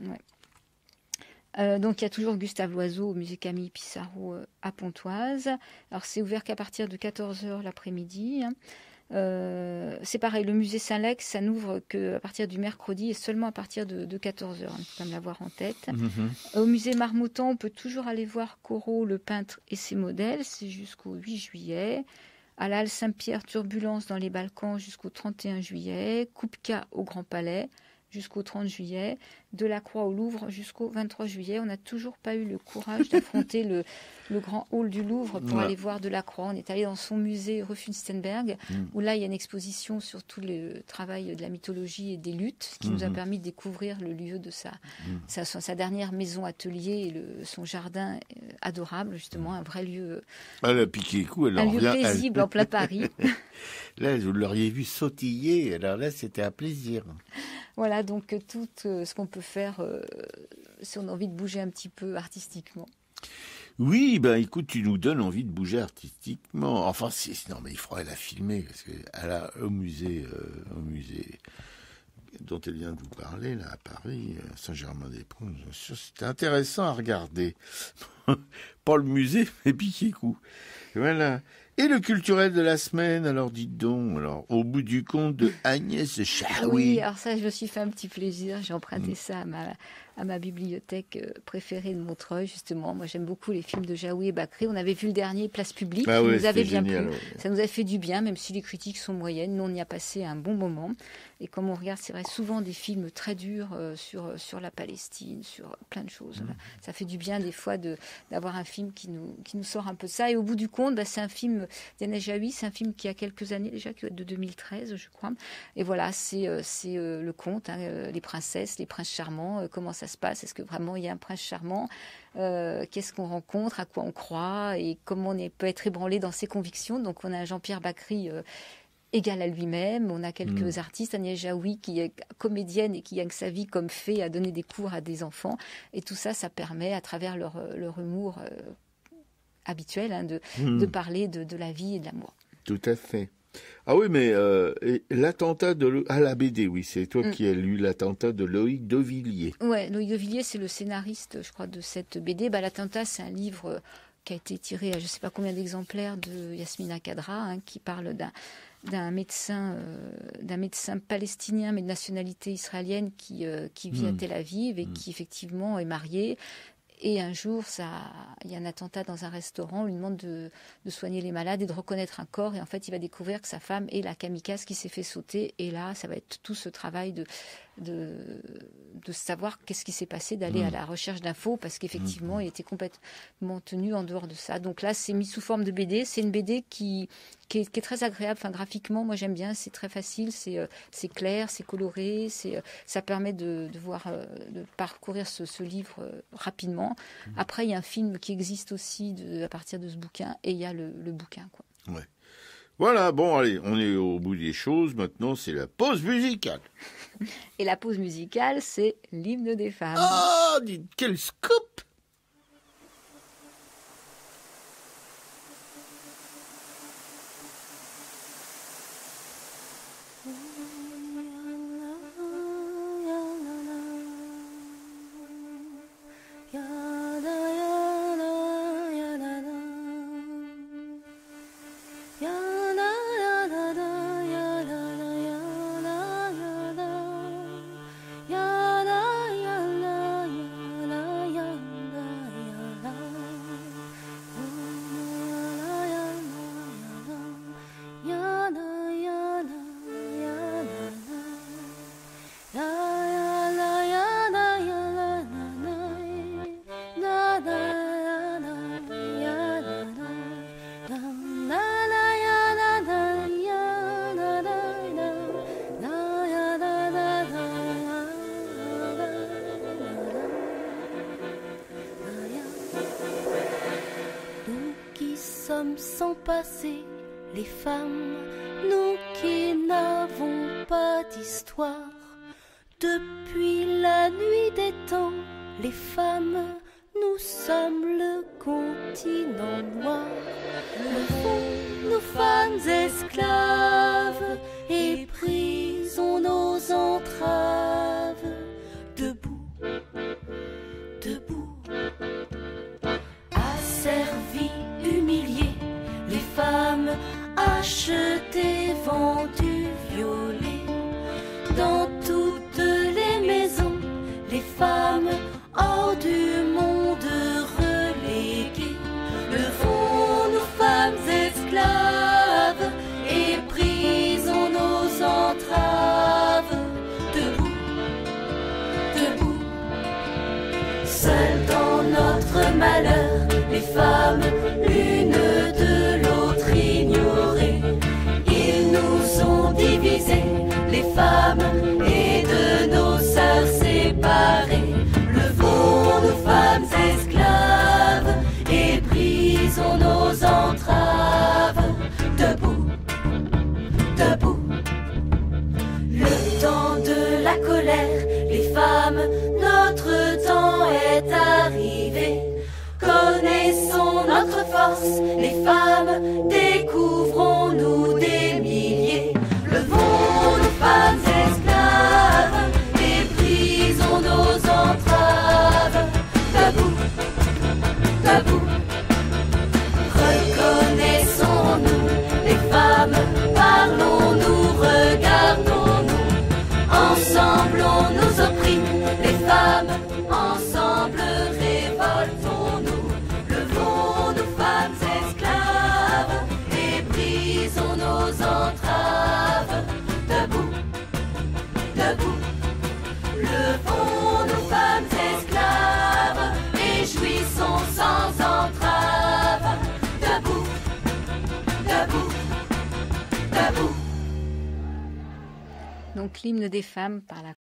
Ouais. Donc il y a toujours Gustave Loiseau au musée Camille Pissarro à Pontoise. Alors c'est ouvert qu'à partir de 14h l'après-midi. C'est pareil, le musée Saint-Lec, ça n'ouvre qu'à partir du mercredi et seulement à partir de 14h. Il faut quand même l'avoir en tête. Au musée Marmottan, on peut toujours aller voir Corot, le peintre et ses modèles. C'est jusqu'au 8 juillet. À la Halle Saint-Pierre, Turbulence dans les Balkans jusqu'au 31 juillet. Kupka au Grand Palais jusqu'au 30 juillet. Delacroix au Louvre jusqu'au 23 juillet. On n'a toujours pas eu le courage d'affronter le grand hall du Louvre pour aller voir Delacroix. On est allé dans son musée rue Fünstenberg, où là, il y a une exposition sur tout le travail de la mythologie et des luttes, ce qui nous a permis de découvrir le lieu de sa dernière maison atelier et son jardin adorable, justement, un vrai lieu. Elle a piqué coup, un lieu paisible en plein Paris. Là, vous l'auriez vu sautiller, alors là, c'était un plaisir. Voilà, donc tout ce qu'on peut faire si on a envie de bouger un petit peu artistiquement. Oui, écoute, tu nous donnes envie de bouger artistiquement. Enfin, non, mais il faudrait la filmer, parce que au musée dont elle vient de vous parler, là, à Paris, Saint-Germain-des-Prés, c'était intéressant à regarder. Pas le musée, mais Piquet-Coup. Voilà. Et le culturel de la semaine, alors dites donc, au bout du compte de Agnès Chaoui. Oui, alors ça, je me suis fait un petit plaisir. J'ai emprunté ça à ma bibliothèque préférée de Montreuil, justement. Moi, j'aime beaucoup les films de Jaoui et Bacri. On avait vu le dernier, Place Publique, qui nous avait bien plu. Ouais. Ça nous a fait du bien, même si les critiques sont moyennes. Nous, on y a passé un bon moment. Et comme on regarde, c'est vrai, souvent des films très durs sur la Palestine, sur plein de choses. Ça fait du bien, des fois, d'avoir un film qui nous sort un peu de ça. Et au bout du compte, c'est un film d'Agnès Jaoui, c'est un film qui a quelques années déjà, qui doit être de 2013, je crois. Et voilà, c'est le conte, les princesses, les princes charmants, comment ça se passe, est-ce que vraiment il y a un prince charmant, qu'est-ce qu'on rencontre, à quoi on croit, et comment on peut être ébranlé dans ses convictions. Donc on a un Jean-Pierre Bacri égal à lui-même, on a quelques artistes, Agnès Jaoui qui est comédienne et qui gagne sa vie comme fée à donner des cours à des enfants, et tout ça, ça permet à travers leur humour habituel de parler de la vie et de l'amour. Tout à fait. Ah oui, mais et l'attentat de... Ah, la BD, oui, c'est toi qui as lu l'attentat de Loïc Devilliers. Ouais, Loïc Devilliers, c'est le scénariste, je crois, de cette BD. L'attentat, c'est un livre qui a été tiré à je ne sais pas combien d'exemplaires de Yasmina Khadra, qui parle d'un médecin palestinien, mais de nationalité israélienne, qui vit à Tel Aviv et qui, effectivement, est marié. Et un jour, il y a un attentat dans un restaurant, on lui demande de soigner les malades et de reconnaître un corps. Et en fait, il va découvrir que sa femme est la kamikaze qui s'est fait sauter. Et là, ça va être tout ce travail de savoir qu'est-ce qui s'est passé, d'aller à la recherche d'infos, parce qu'effectivement, il était complètement tenu en dehors de ça. Donc là, c'est mis sous forme de BD. C'est une BD qui est très agréable. Enfin, graphiquement, moi, j'aime bien. C'est très facile, c'est clair, c'est coloré. Ça permet de parcourir ce livre rapidement. Après, il y a un film qui existe aussi à partir de ce bouquin, et il y a le bouquin, quoi. Ouais. Voilà, bon, allez, on est au bout des choses. Maintenant, c'est la pause musicale. Et la pause musicale, c'est l'hymne des femmes. Ah, dites, quel scoop! Sans passer les femmes, nous qui n'avons pas d'histoire. Depuis la nuit des temps, les femmes, nous sommes le continent noir. Le fond, nous femmes esclaves, éprisons nos entraves. Debout, debout, asservis, humiliés, les femmes achetées, vendues, violées. Dans toutes les maisons, les femmes hors du monde reléguées. Levons nous femmes esclaves et brisons nos entraves. Debout, debout, seules dans notre malheur, les femmes, l'une de l'autre ignorées. Ils nous ont divisés, les femmes, et de nos sœurs séparées. Levons nous femmes esclaves et brisons nos entraves. Debout, debout, le temps de la colère, les femmes, notre temps est arrivé. Connaissons notre force, les femmes, découvrons-nous des milliers. Levons nos femmes esclaves et brisons nos entraves. Debout, debout, reconnaissons-nous, les femmes, parlons-nous, regardons-nous. Ensemble on nous opprime, les femmes, ensemble révoltons-nous. Levons nos femmes esclaves et brisons nos entraves. Debout, debout, levons nos femmes esclaves et jouissons sans entrave. Debout, debout, debout. Donc l'hymne des femmes par la